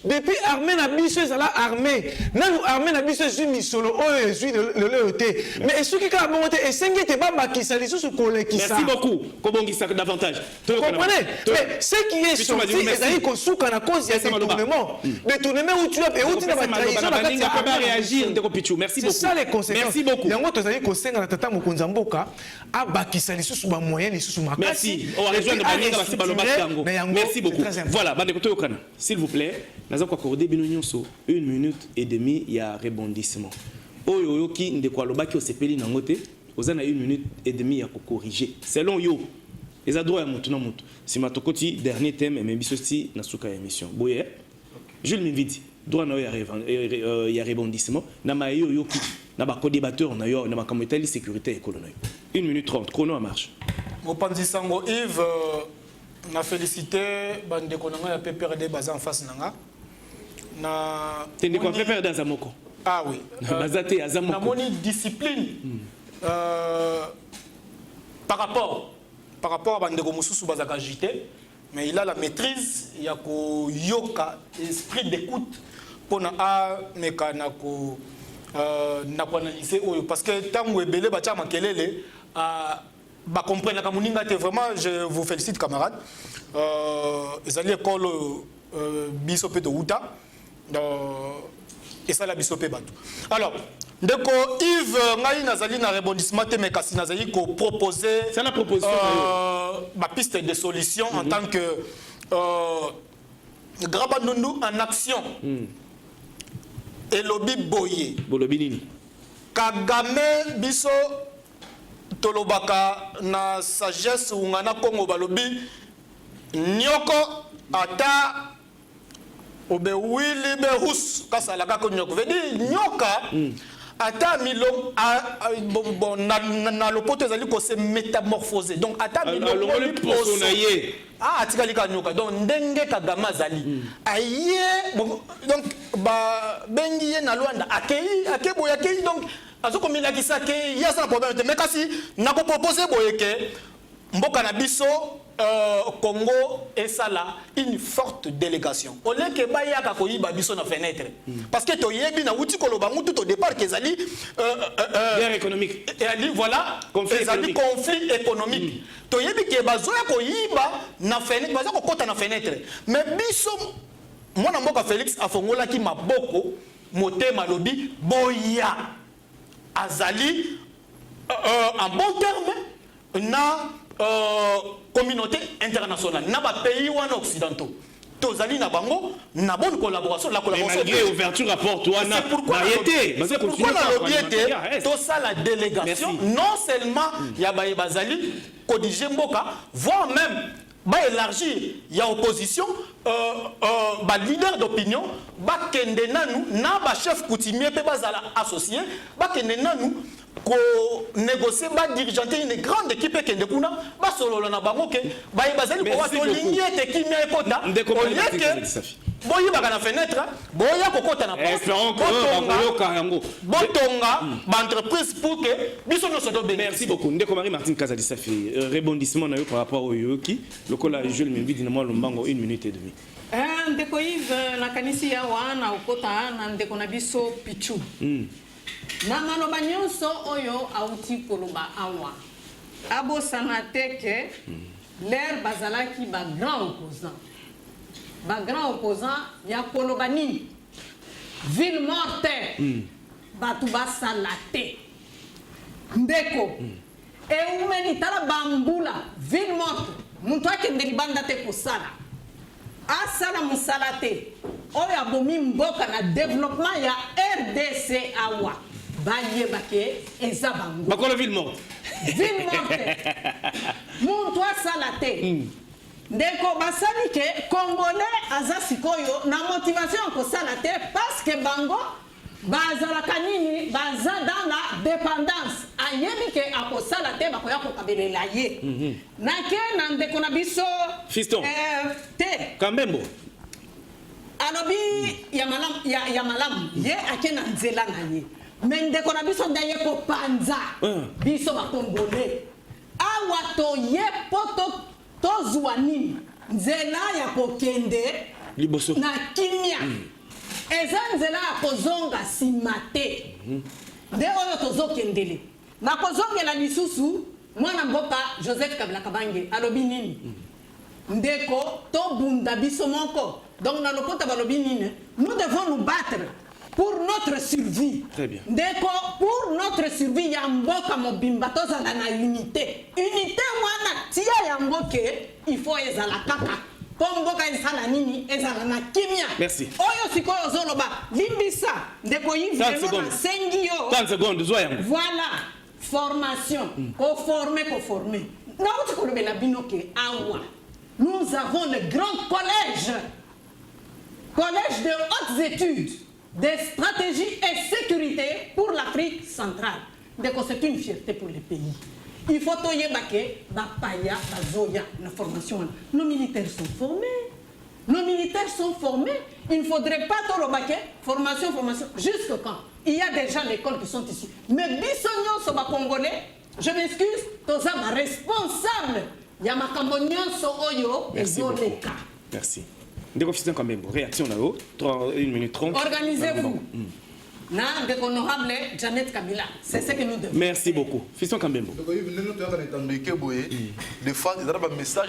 S7: Depuis armée Nabiso, ça l'a armée. Nous armée Nabiso, je suis Misolo, oh, je suis le leoté. Mais ce qui est bon, et Sengi te baba qui s'allie sur ce collègue qui
S1: merci beaucoup. Comment ça davantage?
S7: Comprenez? Mais ce qui est sorti, ezali qu'on souk à cause de détournement. Détournement où tu as et où tu as la trahison.
S1: Réagir, merci beaucoup.
S7: C'est ça les conséquences.
S1: Merci beaucoup. Merci. On va rejoindre merci beaucoup. Voilà, s'il vous plaît, nous avons accordé 1 minute et demie, il y a rebondissement. Oyo qui ne quoi le bac au CPL nangote, aux 1 minute et demie à corriger. Selon yo, les adroits à monter. Si ma tokoti dernier thème, mais bisosti na souka émission. Boye, Jules Mividi. Droit il y a rebondissement. Nama yo qui na ba co-débatteur na yo na ba comité sécurité économique. 1 minute 30 chrono en marche.
S4: Mopanzi Sango Yves na félicité bande konanga ya PPRD bazan face nanga. Na
S1: tende quoi PPRD dans Zamoko.
S4: Ah oui.
S1: Bazate à Zamoko.
S4: Na moni discipline par rapport par rapport à Bandeko Moussousou Bazaka agité, mais il a la maîtrise, il y a yoka esprit d'écoute pour mécanako analyser parce que tant que belé bacha makelele ba comprendre ka muninga te vraiment je vous félicite camarades ezali école bisope de Outa et ça la bisope batou alors ndeko Yves ngai nazali na rebondissement te mais kasi nazali ko proposer
S1: ça la proposition
S4: ma piste de solution en tant que Grabandundu en action et lobby boye
S1: bolobi nini
S4: Kagame biso tolobaka na sagesse ungana Kongo balobi nyoko ata obe wili be hus kasalaka ko nyoko vedi nyoka ata milong bon na lopoto ezali ko se métamorphoser donc ata milong
S1: poso na ye
S4: atikali ka nyoka donc ndenge Kagame azali aye donc ba bengi ye na Luanda akebo yakei donc azokomela kisake ya ça problème mais kasi nako proposer boyeke mboka na biso Congo et ça là une forte délégation au lieu que baya ka koyiba biso na fenêtre parce que to yebi na wuti koloba mutu au départ kezali
S1: guerre économique
S4: et ali voilà conflit économique to yebi ke bazoya koyiba na fenêtre baza ko kota na fenêtre mais biso mwana mboka Félix afongola ki maboko motema lobi boya azali en bon terme na communauté internationale na ba pays wana occidentaux tozali na bango na bonne collaboration la collaboration
S1: malgré ouverture rapport toi na
S4: c'est pourquoi la lobby était tout ça la délégation non seulement ya ba bazali kodige mboka voire même ba élargir ya opposition ba leader d'opinion ba kende nanu na ba chef coutumier pe bazala associé ba kende nanu ko négocier ba dirigeanter une grande équipe kende kuna ba solo na bango ke ba bazali ko wato lingi ete kimia ekota au lieu que boyi baka na fenêtre boya kokota na poste botonga ba entreprise pour que biso no soto bénéfice.
S1: Merci beaucoup ndeko Marie Martine Kazali Safi rebondissement na yo par rapport au yoki lokola Jules Menvi dinamo lombango 1 minute et demie.
S5: Ndeko Yves na kanisi ya wana ukota na ndeko na biso pichu na maloba nyonso oyo auti koloba awa abosana teke l'air bazalaki ba grand opposant ya koloba nini ville morte batu basala te ndeko e umeni tala bambula ville morte muntu akende libanda te kosala asala musala te oyo abomi mboka na développement ya RDC awa baye bake eza bango
S1: bakolo ville morte
S5: muntu asala te ndeko basali ke congolais aza sikoyo na motivation kosala te parce que bango bazalaka nini baza dans la dépendance ayebi ke akosala te bakoya kokabelela ye nake na ndeko na biso
S1: fiston
S5: te
S1: Kambembo
S5: alobi ya malamu ye ake na nzela na ye mais ndeko na biso ndaye kopanza biso bakongole awa toye poto tozwa nini nzela ya kokende
S1: liboso
S5: na kimia eza nzela ya kozonga nsima te nde oyo tozokendele na kozongela lisusu mwana mboka Joseph Kabila Kabange alobi nini ndeko tobunda biso moko donc na lopota balobi nini nous devons nous battre pour notre survie.
S1: Très bien.
S5: D'accord, pour notre survie ya mboka mobimba tozala na unité wana tia ya mboke il faut ezala kaka pomboka ezala nini ezala na kimia.
S1: Merci.
S5: Oyo sikoyo zoloba limbisa ndeko Yves na sengio
S1: 30 secondes zoya
S5: voilà formation ko former na uti ko lobela binoke awa nous avons le grand collège de hautes études des stratégies et sécurité pour l'Afrique centrale. Donc c'est une fierté pour le pays. Il faut toyer baké, bapaya, bazoya, la formation. Nos militaires sont formés. Il ne faudrait pas tout le baké, formation. Jusque quand? Il y a déjà l'école qui sont ici. Mais bisognon soba congolais, je m'excuse, tous ça responsable ya makambo nyonso oyo
S1: Merci beaucoup.
S5: ezoleka.
S1: Merci. Ndeko Fiston Kambembo, réaction là-haut, 1 minute 30.
S5: Organisez-vous. Na de honorable Janet Kabila, c'est ce que nous devons.
S1: Merci beaucoup. Fiston Kambembo.
S3: Donc, nous avons des fois, il y a un message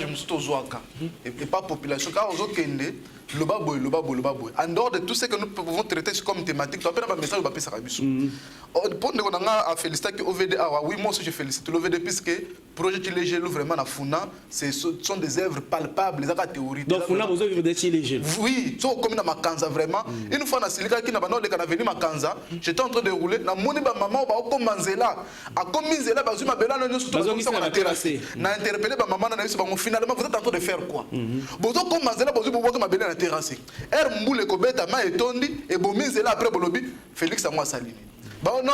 S3: et pas population. Car aux autres, le baboy. En dehors de tout ce que nous pouvons traiter comme thématique, tu as un message au papier Sarabissou. Pour nous, on a félicité que OVD, oui, moi aussi je félicite l'OVD, puisque le projet qui est vraiment à Funa, ce sont des œuvres palpables, des théories.
S1: Donc, Funa, vous avez des léger.
S3: Oui, c'est comme dans Makanza, vraiment. Une fois, dans le qui n'a pas venu Makanza, j'étais en train de rouler, dans mon maman, comme Manzela, à comme Manzela, parce que ma belle année, on a terrassé. N'a interpellé ma maman, finalement, vous êtes en train de faire quoi? Bon, comme Manzela, vous voyez que ma belle année terrassé. Er Mboule Kobeta, ma etondi, et bon, Manzela après Bolobi, Félix Amoa Salini. Bah non,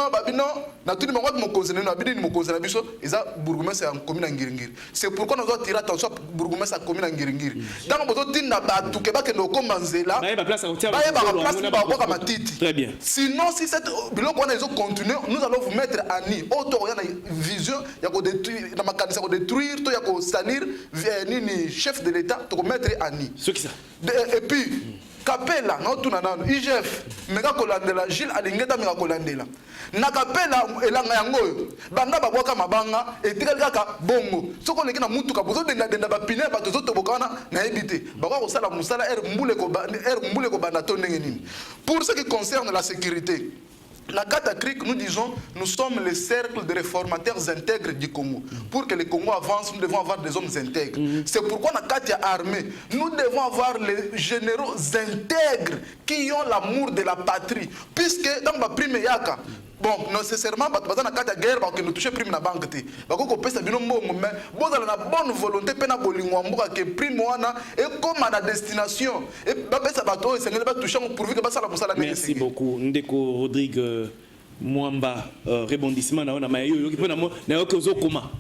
S3: na tout le monde mon conseil, na bidi mon conseil na biso, eza bourgmestre en commune Ngirngiri. C'est pourquoi nous doit tirer attention bourgmestre en commune Ngirngiri. Dans notre tin na batu ke ba ke no komanzela. Ba
S1: place à
S3: ba place ba kwa matiti.
S1: Très bien.
S3: Sinon si cette biloko on a continuer, nous allons vous mettre à ni auto yana vision ya ko détruire na makanisa ko détruire to ya ko salir ni chef de l'état to ko mettre à ni.
S1: Ce qui ça.
S3: Et puis Kapela, non tout nanano, IGF, mega kolandela, Gilles Alingeta mega kolandela. Na Kapela elanga yango, banda babwaka mabanga, etikali kaka bongo. Soko leki na mutu kabuzo denda ba pine ba tozo tobokana na ebité. Bakwa ko sala musala mbule ko banda to ndenge nini. Pour ce qui concerne la sécurité, la Catacrik, nous disons, nous sommes le cercle de réformateurs intègres du Congo. Pour que le Congo avance, nous devons avoir des hommes intègres. C'est pourquoi dans la Katia armée, nous devons avoir les généraux intègres qui ont l'amour de la patrie. Puisque dans ma prime yaka, bon, nécessairement, dans la guerre, parce que nous touchons prime na banque. Parce que nous mais bon, dans la bonne volonté, pena bolingwamboka que prime wana et comme à la destination. Et ça va toucher pourvu que ça la
S1: merci beaucoup. Ndeko Rodrigue Mwamba, rebondissement na mayo qui peut na okozo koma.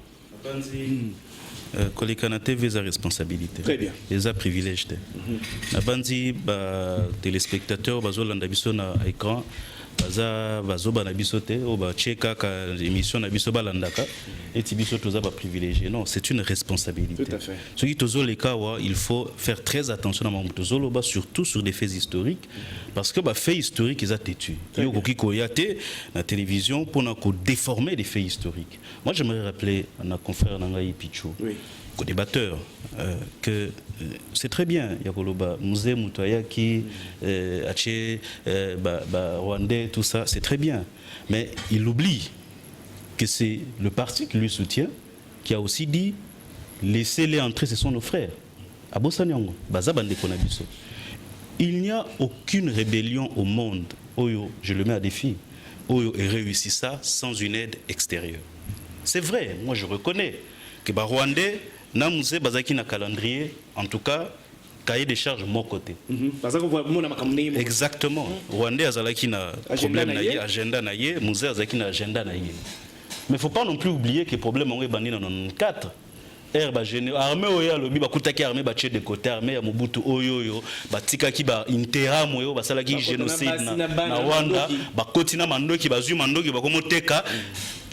S6: Kolekana TV a responsabilité.
S1: Très bien.
S6: Les a privilégiés. Na bandi ba téléspectateurs bazolanda biso na écran. Bazoba na bisote o ba cheka ka émission na biso balandaka et biso toza ba privilégié. Non, c'est une responsabilité.
S1: Tout à fait.
S6: Ce qui tozo les cas il faut faire très attention à mon tozo loba surtout sur des faits historiques parce que ba faits historiques ils a têtu. Yo koki ko yate na télévision pour na ko déformer des faits historiques. Moi j'aimerais rappeler à nos confrères Nangai Pichou. Oui. Débatteur que c'est très bien Yakoloba Musée Mutoya qui Aché Rwandais tout ça c'est très bien mais il oublie que c'est le parti qui lui soutient qui a aussi dit laissez-les entrer, ce sont nos frères à Bossanyongo Bazabande Konabiso. Il n'y a aucune rébellion au monde Oyo je le mets à défi Oyo et réussit ça sans une aide extérieure. C'est vrai, moi je reconnais que Rwandais na musée bazaki na calendrier en tout cas cahier des charges mon côté. Exactement. Rwandais azalaki na problème na yé agenda na yé musée azalaki na agenda na yé. Mais faut pas non plus oublier que problème on est bandi na 94 ba général armée oya lobi ba kutaki armée ba tché de côté armée ya Mobutu oyo ba tikaki ba interam oyo ba salaki génocide na Rwanda ba kotina mandoki ba zui mandoki ba komoteka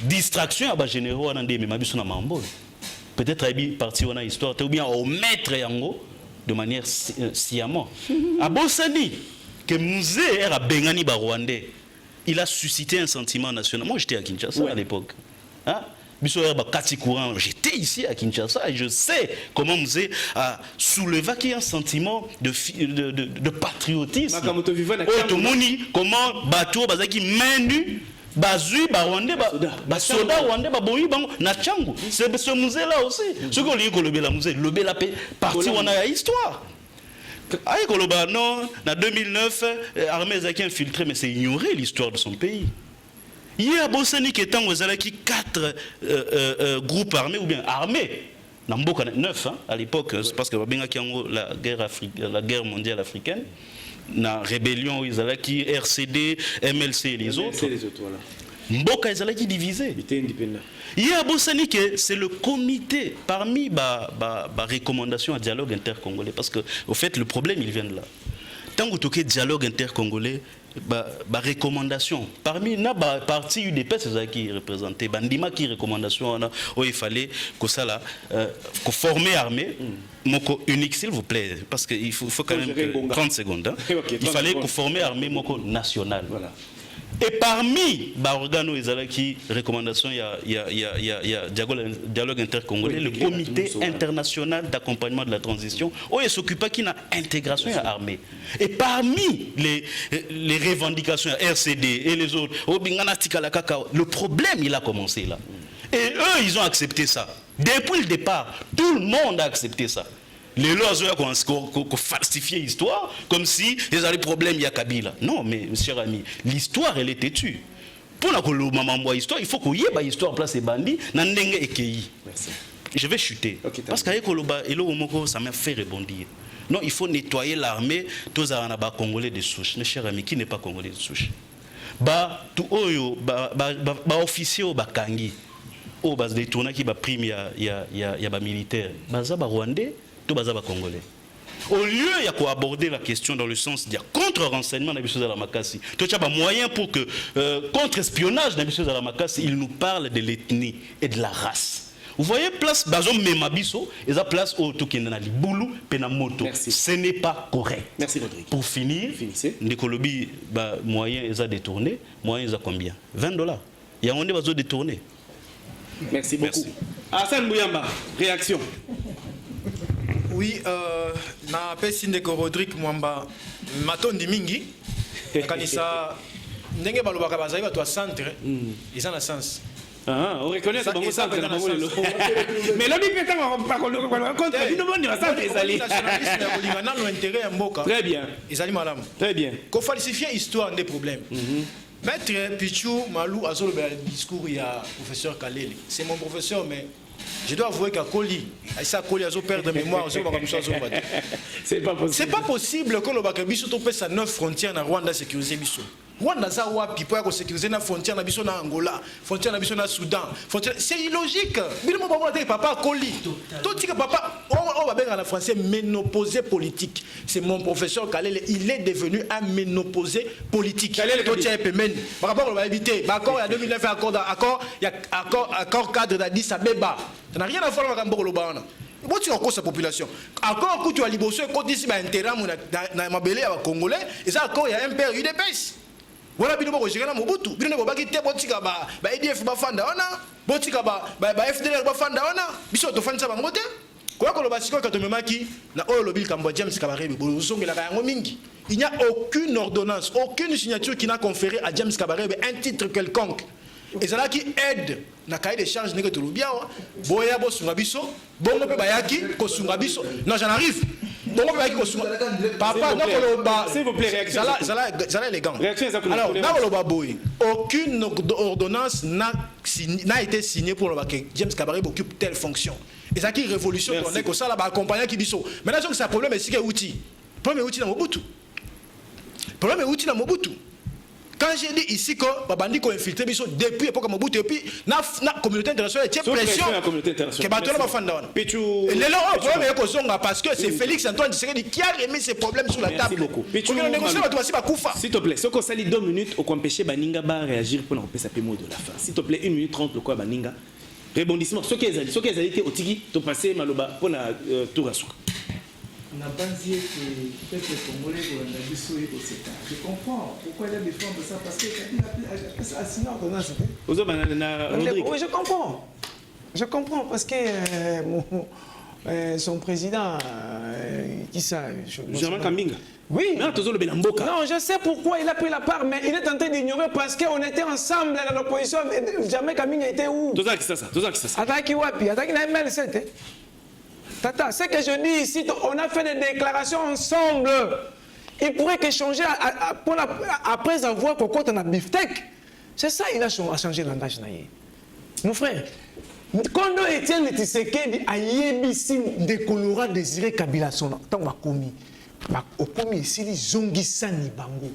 S6: distraction ya ba généraux na ndé mais mabiso na mambo. Peut-être qu'il parti on a histoire ou bien au maître yango de manière sciemment. À Bossani que musée era bengani ba Rwandais, il a suscité un sentiment national. Moi j'étais à Kinshasa à l'époque. Hein? J'étais ici à Kinshasa et je sais comment musée a soulevé un sentiment de patriotisme. Comment bateau bazaki menu bazui ba Rwandais ba soda Rwandais ba boyi bango na changu c'est ce musée là aussi ce qu'on dit que le musée le bela parti on a histoire ay koloba non na 2009 armée zaki infiltré mais c'est ignorer l'histoire de son pays. Il y a Bossani qui est en zalaki 4 groupes armés ou bien armés na mboka 9 hein, à l'époque c'est parce que babenga ki la guerre mondiale africaine. Na rébellion Izalaki, RCD, MLC et les autres. Voilà. Mboka Izalaki divisé. Il y a Bossani que c'est le comité parmi les recommandations à dialogue intercongolais parce que au fait le problème il vient de là. Tant que tu as dialogue intercongolais, recommandation. Parmi la partie UDPS qui représentait, bandima qui recommandation, il fallait que ça là, que former armée, moko unique s'il vous plaît, parce qu'il faut quand même 30 secondes. Hein. Okay, il fallait que former armée moko nationale. Voilà. Et parmi les organes qui recommandation, il y a dialogue intercongolais, le comité international d'accompagnement de la transition, où il s'occupe qui n'a intégration à l'armée. Et parmi les revendications RCD et les autres, le problème il a commencé là. Et eux ils ont accepté ça. Depuis le départ, tout le monde a accepté ça. Les lois ont falsifié l'histoire comme si ils avaient des problèmes, il y a Kabila. Non, mais, monsieur ami, l'histoire, elle est têtue. Pour que le maman voit l'histoire, il faut qu'il y ait une histoire place et bandit, Merci. Je vais chuter. Okay, parce que ça m'a fait rebondir. Non, il faut nettoyer l'armée, tous les Congolais de souche. Mes chers amis, qui n'est pas Congolais de souche? Officier, Kangi, des tournages qui prime, il y a militaire. Rwandais. Tout bazaba congolais. Au lieu il y a aborder la question dans le sens de contre-renseignement dans la Makassi, tout ça moyen pour que contre-espionnage dans la Makassi, il nous parle de l'ethnie et de la race. Vous voyez place bazom memabiso et la place au tukena libulu penamoto. Ce n'est pas correct.
S1: Merci Rodrigue.
S6: Pour finir, Nikolobi moyen ils a détourné, moyen ils a combien? $20. Il y a un besoin détourné.
S1: Merci beaucoup. Hassan Bouyamba, réaction.
S7: Oui, na pesi ndeko Rodrigue Mwamba matondi mingi kanisa ndenge balobaka bazali bato ya centre ils ont la sens.
S1: Ah, on reconnaît que bon centre na bango lelo. Mais l'obi peta pas contre bino boni ba centre ezali.
S7: Nationalisme ya kolinga na l'intérêt ya mboka.
S1: Très bien.
S7: Ezali malamu.
S1: Très bien.
S7: Ko falsifier histoire des problèmes. Maître Pichou Malou azolo le discours ya professeur Kalele. C'est mon professeur mais je dois avouer qu'à Koli, ça Koli a perdre de mémoire, c'est pas possible. C'est pas possible que le Bakabiso topé sa 9 frontières na Rwanda sécurisé biso. Rwanda za wapi pour sécuriser na frontière na biso na Angola, frontière na biso na Soudan. C'est illogique. Bilmo ba mo papa Koli. Tout que papa on va bien en français ménopausé politique. C'est mon professeur Kalele, il est devenu un ménopausé politique. Tout tient pemen. Par rapport au éviter, accord il y a 2009 accord cadre d'Addis Abeba. Ça n'a rien à voir avec le Bana. Bon, tu as sa population. Accord que tu as libéré, quand tu as intérêt à ma belle à Congolais, et ça, accord, il y a un père UDPS. Voilà, bino boko jigana Mobutu. Bino boko baki te botika ba EDF ba fanda ona, botika ba FDLR ba fanda ona. Biso to fanda ba ngote. Quoi que le basiko quand me maki na oyo lobil Kamba James Kabarebe bolozonge la yango mingi. Il n'y a aucune ordonnance, aucune signature qui n'a conféré à James Kabarebe un titre quelconque. Et c'est là qui aide na cahier des charges nègre tolobia boya bo sunga biso bongo pe bayaki ko sunga biso. Non, j'en arrive. Bongo pe bayaki ko sunga papa na koloba
S1: s'il vous plaît réaction
S7: zala élégant.
S1: Alors
S7: na koloba boy aucune ordonnance n'a été signée pour le que James Kabarebe occupe telle fonction. Et ça qui révolution qu'on est que ça là ba accompagner qui biso. Maintenant c'est un problème est que outil. Problème outil na Mobutu. Problème est outil na Mobutu. Quand j'ai dit ici que Babandi a infiltré depuis l'époque Mobutu et puis la communauté internationale tient pression que Batola va faire. Le problème est que parce que c'est Félix Antoine Tshisekedi qui a remis ces problèmes sur la table.
S1: S'il te plaît, ce qu'on s'allie 2 minutes au empêcher Baninga va réagir pour nous sa mot de la fin. S'il te plaît, 1 minute 30 le quoi Baninga. Rebondissement, ce qu'ils ont été au Tigi, tu passer Maloba pour la tour à souk.
S2: On n'a pas dit que peut-être les Congolais vont la dissoudre au CETA. Je comprends pourquoi il a défendu ça parce qu'il a assigné ordonnance. Oui, je comprends. Je comprends parce que son président, qui ça
S1: Germain Kambinga.
S2: Oui. Non, je sais pourquoi il a pris la part, mais il est tenté d'ignorer parce qu'on était ensemble dans l'opposition. Germain Kambinga était où?
S1: Tout ça, c'est ça.
S2: Attaque Wapi, attaque la ML7. Tata, ce que je dis ici, on a fait des déclarations ensemble. Il pourrait qu'échanger après avoir cocotte dans la biftec. C'est ça, il a changé le langage. Mon frère, quand Étienne Tshisekedi a yébissi décolora désiré Kabila son tant qu'on a commis ici, les zongisani bango.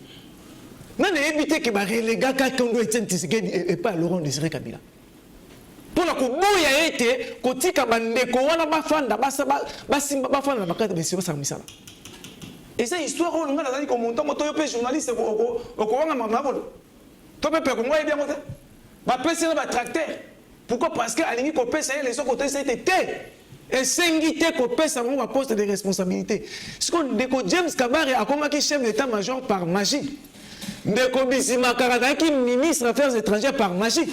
S2: Non, éviter que les gars quand Étienne Tshisekedi et pas Laurent Désiré Kabila. Pour la kubuya été kotika bandeko wana bafanda bafanda bakata besiba samisala
S8: Et c'est histoire où on a dit qu'on monte, on peut journaliste, on commence à m'avoir. Tu peux pas bien monter. Ma personne va tracter. Pourquoi? Parce que Alingi Kopé, ça y est, les autres côtés, c'était et Sengité Kopé, ça va poste de responsabilité. Ce qu'on dit que James Kabare a commencé chef d'état-major par magie. Ndeko Bissima Karada qui ministre des Affaires étrangères par magie.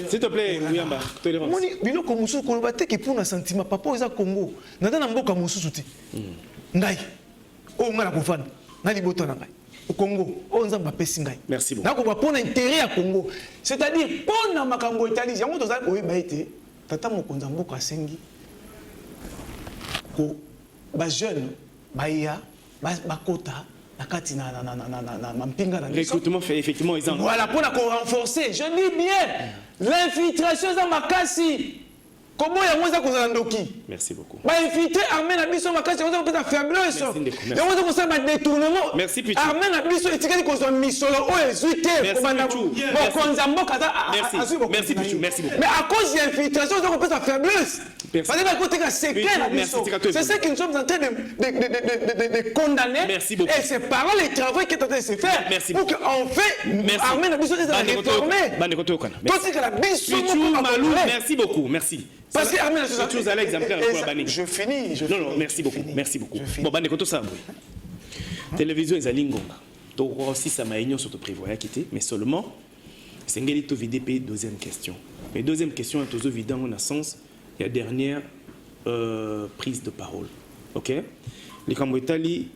S1: S'il te plaît, Mouyamba, tolérance.
S8: Moni, bilo ko musu ko ba teke pour na sentiment papa oza Congo. Nanda na mboka musu suti. Ngai. O ngala ko fan. Na liboto na ngai. Au Congo, o nzamba pesi ngai.
S1: Merci beaucoup.
S8: Na ko ba pona intérêt à Congo. C'est-à-dire pona makambo Italie, yango toza ko ba été tata mokonza mboka sengi. Ko ba jeune ba ya ba kota na kati na mpinga na
S1: recrutement fait effectivement ils en
S8: voilà pour la renforcer. Je dis bien l'infiltration dans makasi. Comment ya moza ko zandoki?
S1: Merci beaucoup.
S8: Ba infiltrer armée na biso makasi on peut faiblesse. Ya moza ko ça ba détournement.
S1: Merci Pichu.
S8: Armée na biso etikali ko zo misolo o ezuite ko banda bon konzambo kaza.
S1: Merci Pichu, merci beaucoup.
S8: Mais à cause de l'infiltration on peut faiblesse. Parce que côté que c'est ce que nous sommes en train de condamner.
S1: Merci beaucoup.
S8: Et c'est par les travaux qui est en train de se faire.
S1: Merci
S8: pour qu'on fait armée na biso de réformer.
S1: Merci beaucoup, merci.
S8: Parce que armée nationale
S1: chose à l'exemplaire pour Bani.
S8: Je finis.
S1: Non, merci beaucoup. Merci beaucoup. Bon, Bani Koto Samboui. Télévision est à Lingonga. Donc aussi ça m'a ignoré sur te prévoir quitter, mais seulement c'est ngeli to VDP deuxième question. Mais deuxième question est aux évident en a sens il y a dernière prise de parole. OK? Les Camboditali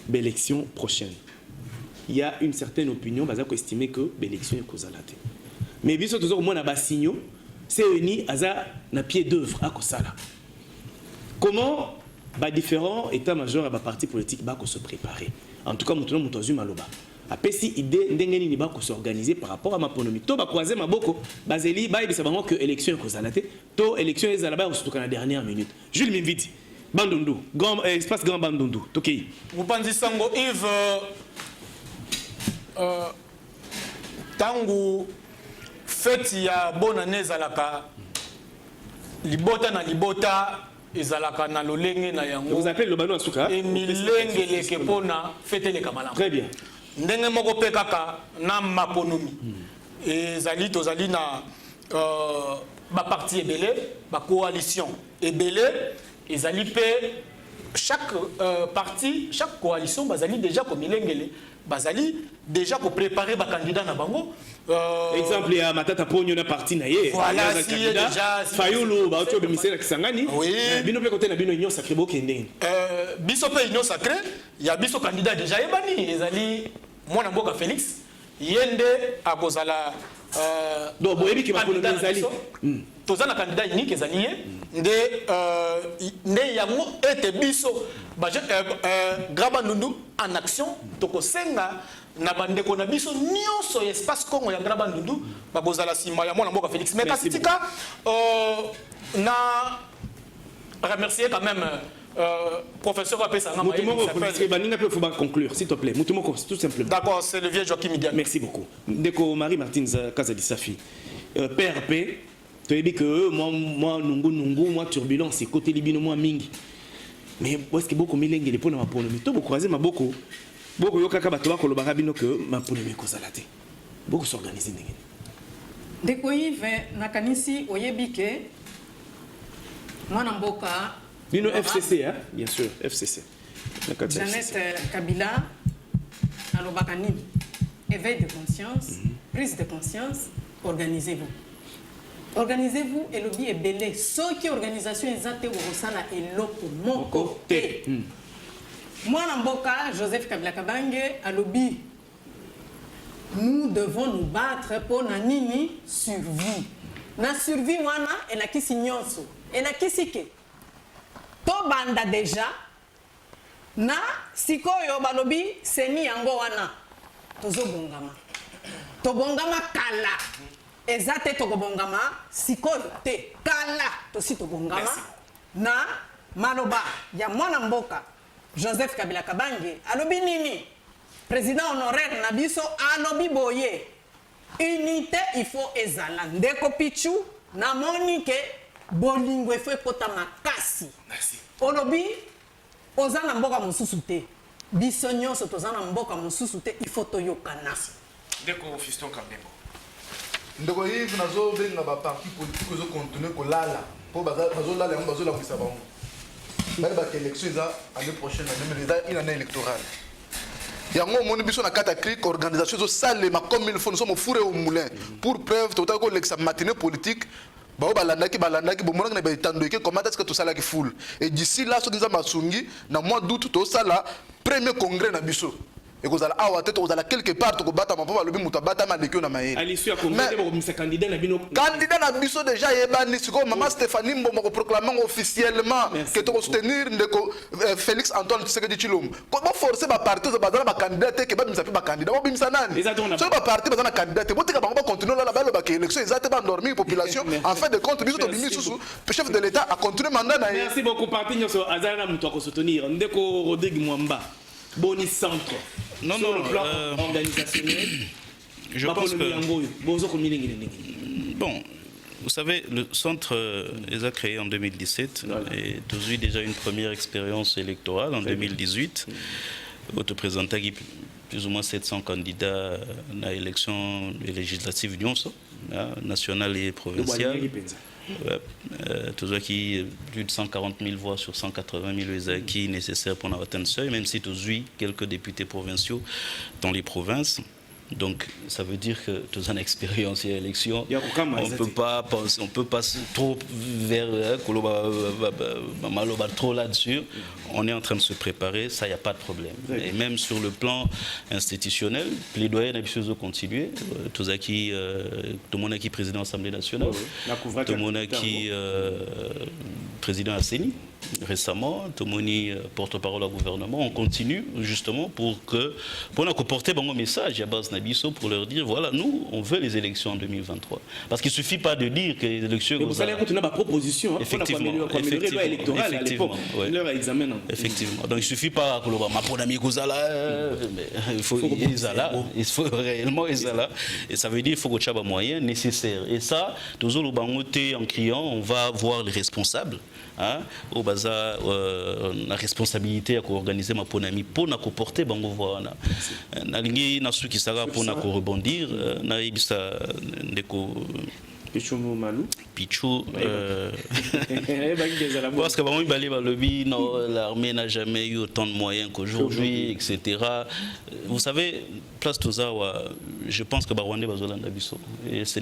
S1: l'élection prochaine. Il y a une certaine opinion basée à estimer que l'élection est causalate. Mais bien sûr toujours au moins na basigno c'est uni aza na pied d'œuvre à Kosala. Comment ba différents états-majors à ba parti politique ba ko se préparer. En tout cas maintenant mutozu maloba. Après si idée ndengeni ni ba ko s'organiser par rapport à ma ponomi. To ba croiser maboko bazeli ba ibisa bango que élection causalate. To élection ezala ba surtout la dernière minute. Jules Mimviti Bandundu, grand espace grand Bandundu. Tokei.
S4: Vous pensez sango Yves tangu fête ya bonne année ezalaka libota na libota ezalaka na lolenge na yango.
S1: Vous appelez le bano asuka.
S4: Et milenge leke pona fête le kamala.
S1: Très bien.
S4: Ndenge moko pe kaka na maponomi. Ezali tozali na ba parti ebele, ba coalition ebele, ezali pe chaque parti, chaque coalition bazali déjà comme milengele. Bazali déjà pour préparer ba candidat na bango.
S1: Exemple ya matata ponyo na parti na ye.
S4: Voilà, si déjà
S1: Fayulu ba otyo bemisela Kisangani.
S4: Oui.
S1: Bino pe côté na bino union sacré bo kende.
S4: Biso pe union sacré, ya biso candidat déjà ebani ezali mwana mboka Félix yende akozala
S1: donc boyebi ki ba ponomi ezali.
S4: Tozana candidat unique ezali ye nde yango ete biso Graba Ndundu en action tokosenga na bandeko na biso nyonso espace Congo ya Graba Ndundu bakozala sima ya mwana mboka Félix. Mais kasitika na remercier quand même professeur Apesa Ngama.
S1: Il faut conclure s'il te plaît. Tout simplement.
S4: D'accord, c'est le vieux Joachim Midian.
S1: Merci beaucoup. Ndeko Marie-Martine Kazadi Safi. PRP tu as dit que moi nungu moi turbulence c'est côté libino moi mingi. Mais est-ce que beaucoup milenge les pona maponomi to beaucoup croiser maboko beaucoup yo kaka bato bakolo barabino que maponomi ko salate beaucoup s'organiser ndenge
S5: Ndeko Yves nakanisi oyebike mwana mboka
S1: bino FCC hein bien sûr FCC
S5: Jeannette Kabila alobaka nini éveil de conscience prise de conscience organisez-vous et lobby est belé. Ce qui organisation exacte au Rosana et l'oko moko te. Moi Namboka, Joseph Kabila Kabange à lobby. Nous devons nous battre pour na nini survie. Na survie wana et na kisi nyonso. Et na kisi ke. To banda déjà. Na sikoyo ba lobby seni yango wana. Tozo bongama. To bongama kala. Ezate tokobongama sikoyo te kala tosi tobongama na maloba ya mwana mboka Joseph Kabila Kabange alobi nini président honoraire na biso alobi boye unité il faut ezala ndeko Pichu na monike bolingo il faut ekota makasi. Merci. Olobi oza na mboka mosusu te biso nyonso toza na mboka mosusu te il faut toyokana
S1: ndeko Fiston Kambembo
S3: ndeko Yves nazobenga baparti politique ozokontinue kolala mpo bazolala yango bazolabwisa bango bali bake élection eza année prochaine eza une année électorale yango omoni biso na kati ya clique organisation ezosalema comme il faut nous sommes au four et au moulin pour preuve totali kolekisa matinée politique bao balandaki bomonaki na baetandoki comment est-ce que tosalaki foule et d'ici là soki eza masungi na mois d'août tosala premier congrès na biso ekozala awa te tokozala quelque part tokobata mpo balobi moto abatama aleki na mayele
S1: alisu ya congrès bakomisa candidat na bino
S3: candidat na biso déjà yebani sikoyo mama Stéphanie Mbombo koproclame officiellement que tokosoutenir ndeko Félix Antoine Tshisekedi Tshilombo baforce baparti baza na bacandidat te ke babimisa mpe bacandidat bobimisa nani soki baparti baza na candidat te botika bango bacontinue lala balobaka élection eza te bandormir population en fin de compte biso tobimi susu chef de l'état acontinue mandat na ye.
S1: Merci beaucoup parti nyonso azala na moto akosoutenir ndeko Rodrigue Mwamba boni centre.
S6: Non,
S1: sur
S6: non,
S1: le plan organisationnel,
S6: je pense que... Bon, vous savez, le centre est créé en 2017 voilà. Et tous eu déjà une première expérience électorale en 2018. Représenté plus ou moins 700 candidats à l'élection législative nationale et provinciale. Tout qui plus de 140 000 voix sur 180 000 acquis nécessaires pour atteindre le seuil, même si tous eu quelques députés provinciaux dans les provinces. Donc ça veut dire que tous en expérience et élection, on peut pas trop vers trop là-dessus. On est en train de se préparer, ça y a pas de problème. Et même sur le plan institutionnel, plaidoyer n'a pas continuer. Tout le monde qui président de l'Assemblée nationale, tout le monde qui président de la CENI. Récemment, Tomoni, porte-parole au gouvernement, on continue justement pour porter un message à base Nabiso pour leur dire voilà, nous, on veut les élections en 2023. Parce qu'il ne suffit pas de dire que les élections.
S1: Mais vous allez continuer ma proposition.
S6: Effectivement. Effectivement. Donc il ne suffit pas que ma bonne il faut réellement là. Et ça veut dire qu'il faut que tu aies un moyen nécessaire. Et ça, toujours le bangoté en criant, on va voir les responsables. Au bazar la responsabilité à organiser ma ponami pour na porter bango voana na lingi na su qui sera pour na rebondir na ibisa ndeko
S1: Pichou Malou
S6: Pichou parce que bon il balé le non l'armée n'a jamais eu autant de moyens qu'aujourd'hui etc. Vous savez place Tozawa je pense que Barwandé bazolanda biso et ce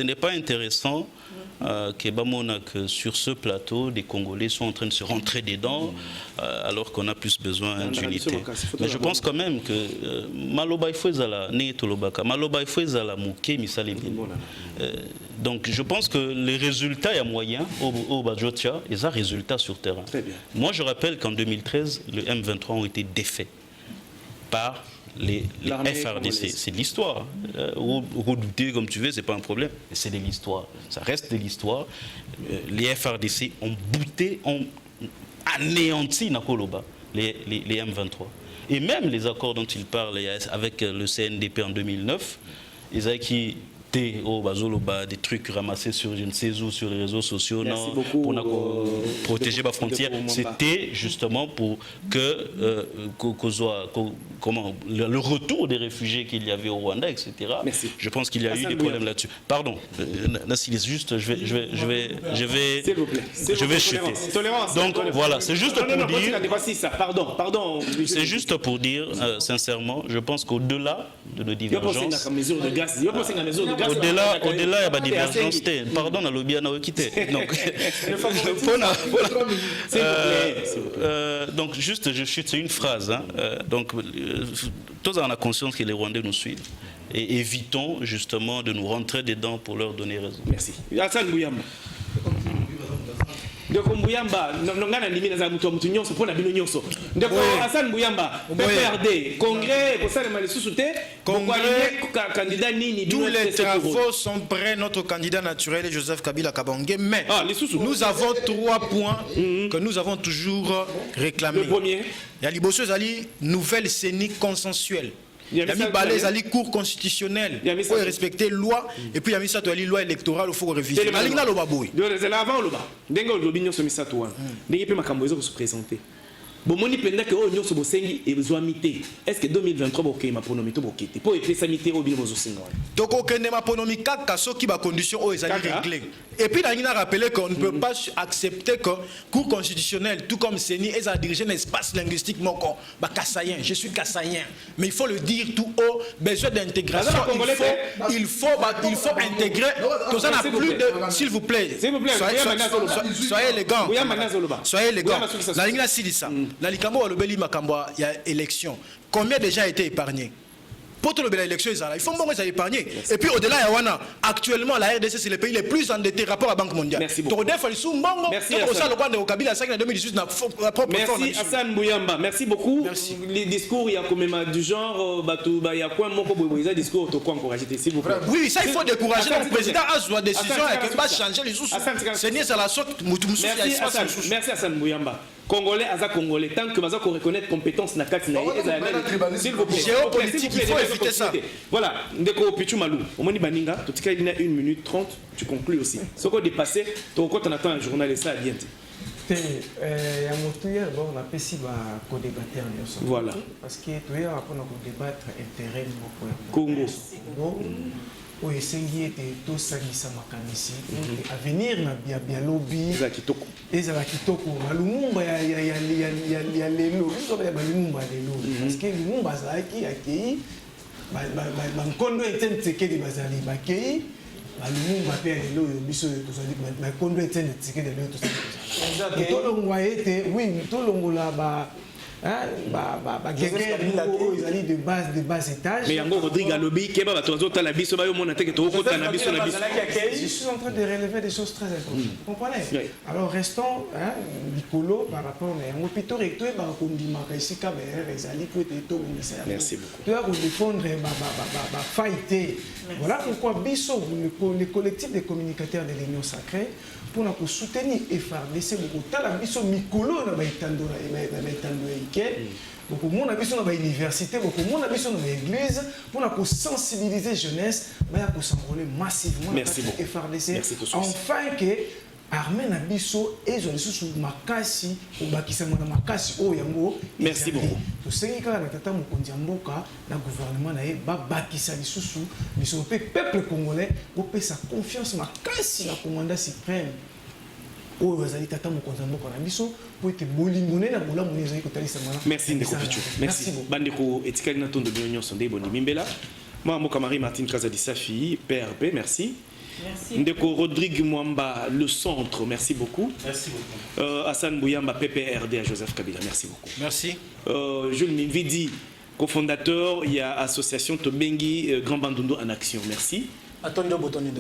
S6: n'est pas intéressant que sur ce plateau, des Congolais sont en train de se rentrer dedans alors qu'on a plus besoin d'unité. Mais je pense quand même que Maloba il faut ezala Tolobaka, Maloba il faut ezala Mouké Misali. Donc je pense que les résultats, il y a moyen au Badjotia, il y a résultats sur terrain. Moi je rappelle qu'en 2013, le M23 ont été défaits par les FRDC, c'est de l'histoire. Redouter comme tu veux, c'est pas un problème, mais c'est de l'histoire. Ça reste de l'histoire. Les FRDC ont bouté, ont anéanti Nakoloba, les M23. Et même les accords dont il parle avec le CNDP en 2009, ils avaient qui des trucs ramassés sur je ne sais où sur les réseaux sociaux pour protéger ma frontière. C'était justement pour que le retour des réfugiés qu'il y avait au Rwanda, etc. Merci. Je pense qu'il y a eu des problèmes là-dessus. Pardon, Nassilis, juste, je vais chuter. Donc voilà, c'est juste pour dire.
S1: Pardon.
S6: C'est juste pour dire, sincèrement, je pense qu'au-delà de nos divergences. Au-delà, il y a des divergences. Pardon, on a lobby à quitté. Donc, juste, je chute, c'est une phrase. Donc, tous on a conscience que les Rwandais nous suivent. Et évitons justement de nous rentrer dedans pour leur donner raison.
S1: Merci. Hassan Bouyamba. Ndeko Mbuyamba nongana ndimi na za mutu mutu nyonso pona bino nyonso ndeko Hassan Mbuyamba PPRD congrès ko sala malisusu te congrès candidat nini
S7: tous les travaux sont prêts notre candidat naturel Joseph Kabila Kabange mais nous avons 3 points que nous avons toujours réclamés.
S1: Le premier
S7: il y a liboso zali nouvelle CENI consensuelle. Il y a mis balais à la cour constitutionnelle, il faut respecter la loi, et puis il y a mis ça à la loi électorale, il faut réviser.
S1: C'est l'avant le bas. Dengo le bignon se met ça toi. Dengo peut ma camboiser pour se présenter. Bon, moni penda que on yoso bosengi et zoamité. Est-ce que 2023 boké ma ponomito bokité pour épée samité au bien bozosenga.
S7: Donc aucun ma ponomi kaka so qui ba condition o ezali réglé. Et puis il a rappelé qu'on ne peut pas accepter que cour constitutionnelle tout comme CENI est à diriger un espace linguistique moko ba kassayen, je suis kassayen. Mais il faut le dire tout haut, besoin d'intégration. Il faut intégrer tout ça n'a plus de s'il vous plaît. Soyez élégant. Soyez élégant. La ligne là si dit ça. La likambo walobeli makambo ya élection. Combien déjà a été épargné? Pour tout le l'élection, il faut bon ça épargner. Et puis au-delà, actuellement la RDC c'est le pays le plus endetté rapport à la Banque mondiale.
S1: Merci beaucoup.
S7: Merci
S1: Hassan Bouyamba. Merci beaucoup. Merci. Les discours il y a quand même du genre il y a quoi mon cobo discours to quoi encourager s'il vous plaît.
S7: Oui, ça il faut décourager le président à sa décision et pas changer les sous. C'est ça la sorte
S1: Merci Hassan Bouyamba. Congolais, Aza Congolais, tant que Baza reconnaître compétence na kati na s'il vous plaît.
S7: Géopolitique, il faut éviter ça.
S1: Voilà, ndeko Pichu Malou. Au moni baninga, tout cas il y a 1 minute 30, tu conclus aussi. Ce qu'on dépassé, ton compte on attend un journal et ça a bien.
S2: Il y a un bon on appelle si va co-débattre en
S1: voilà.
S2: Parce que tu es après on débattre intérêt
S1: Congo.
S2: Oui, c'est lié tout ça qui s'est macanisé. À venir na bien lobby.
S1: Eza kitoko.
S2: Eza kitoko. Malumumba ya lelo. Biso ya malumumba lelo. Parce que lumumba za ki akei ba nkondo etene tsekedi bazali bakei. Malumumba pe lelo biso tozali ba nkondo etene tsekedi lelo tozali. To longwa ete oui to longola ba ils de bas étage.
S1: Mais yango Rodrigue Alobi keba bato bazota la biso ba yo mona teke to kota na biso na biso.
S2: Je suis en train de relever des choses très importantes. Vous comprenez? Oui. Alors restons Nicolo par rapport à yango pito recto ba kondima ici ka les ali que to ministère.
S1: Merci beaucoup.
S2: Tu vas défendre ba fighter. Voilà pourquoi biso le collectif des communicateurs de l'Union sacrée pour nous soutenir et faire laisser beaucoup de temps biso Nicolo na ba itando beaucoup de monde a besoin de l'université, beaucoup de monde a besoin de l'église pour sensibiliser jeunesse, mais pour s'enrôler massivement.
S1: Merci beaucoup.
S2: Et faire laisser enfin que armée na biso et je suis sous makasi ou bakisa mona makasi o yango.
S1: Merci beaucoup.
S2: To sengika na tata mokonzi mboka na gouvernement na e ba bakisa lisusu biso peuple congolais pour sa confiance makasi na commandant suprême.
S1: Merci Ndeko Pichu. Merci. Bandeko etikali na tondo bino nyonso nde boni mimbela. Moi Marie Martine Kazadi Safi, PRP, merci. Merci. Ndeko Rodrigue Mwamba, le centre, merci beaucoup.
S6: Merci beaucoup.
S1: Hassan Bouyamba, PPRD à Joseph Kabila, merci beaucoup.
S7: Merci.
S1: Jules Mividi, cofondateur, il y a association Tobengi Grand Bandundu en action, merci.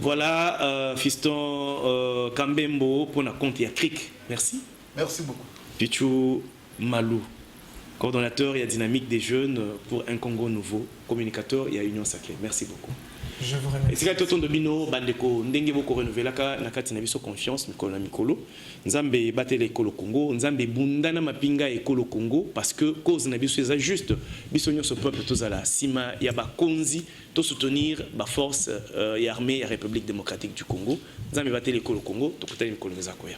S1: Voilà, fiston Kambembo pour la compte et à CRIC. Merci.
S3: Merci beaucoup.
S1: Pichu Malou, coordonnateur et dynamique des jeunes pour un Congo nouveau, communicateur et à Union Sacrée. Merci beaucoup.
S2: Je vous remercie.
S1: C'est que tout le monde bandeko ndenge boko renouveler la kati na biso confiance mikolo mikolo. Nzambe batele ekolo Congo, Nzambe bundana mapinga ekolo Congo parce que cause na biso eza juste biso nyonso peuple tozala sima ya ba konzi to soutenir ba force et armée et République démocratique du Congo. Nzambe batele ekolo Congo to kutani mikolo nzakoya.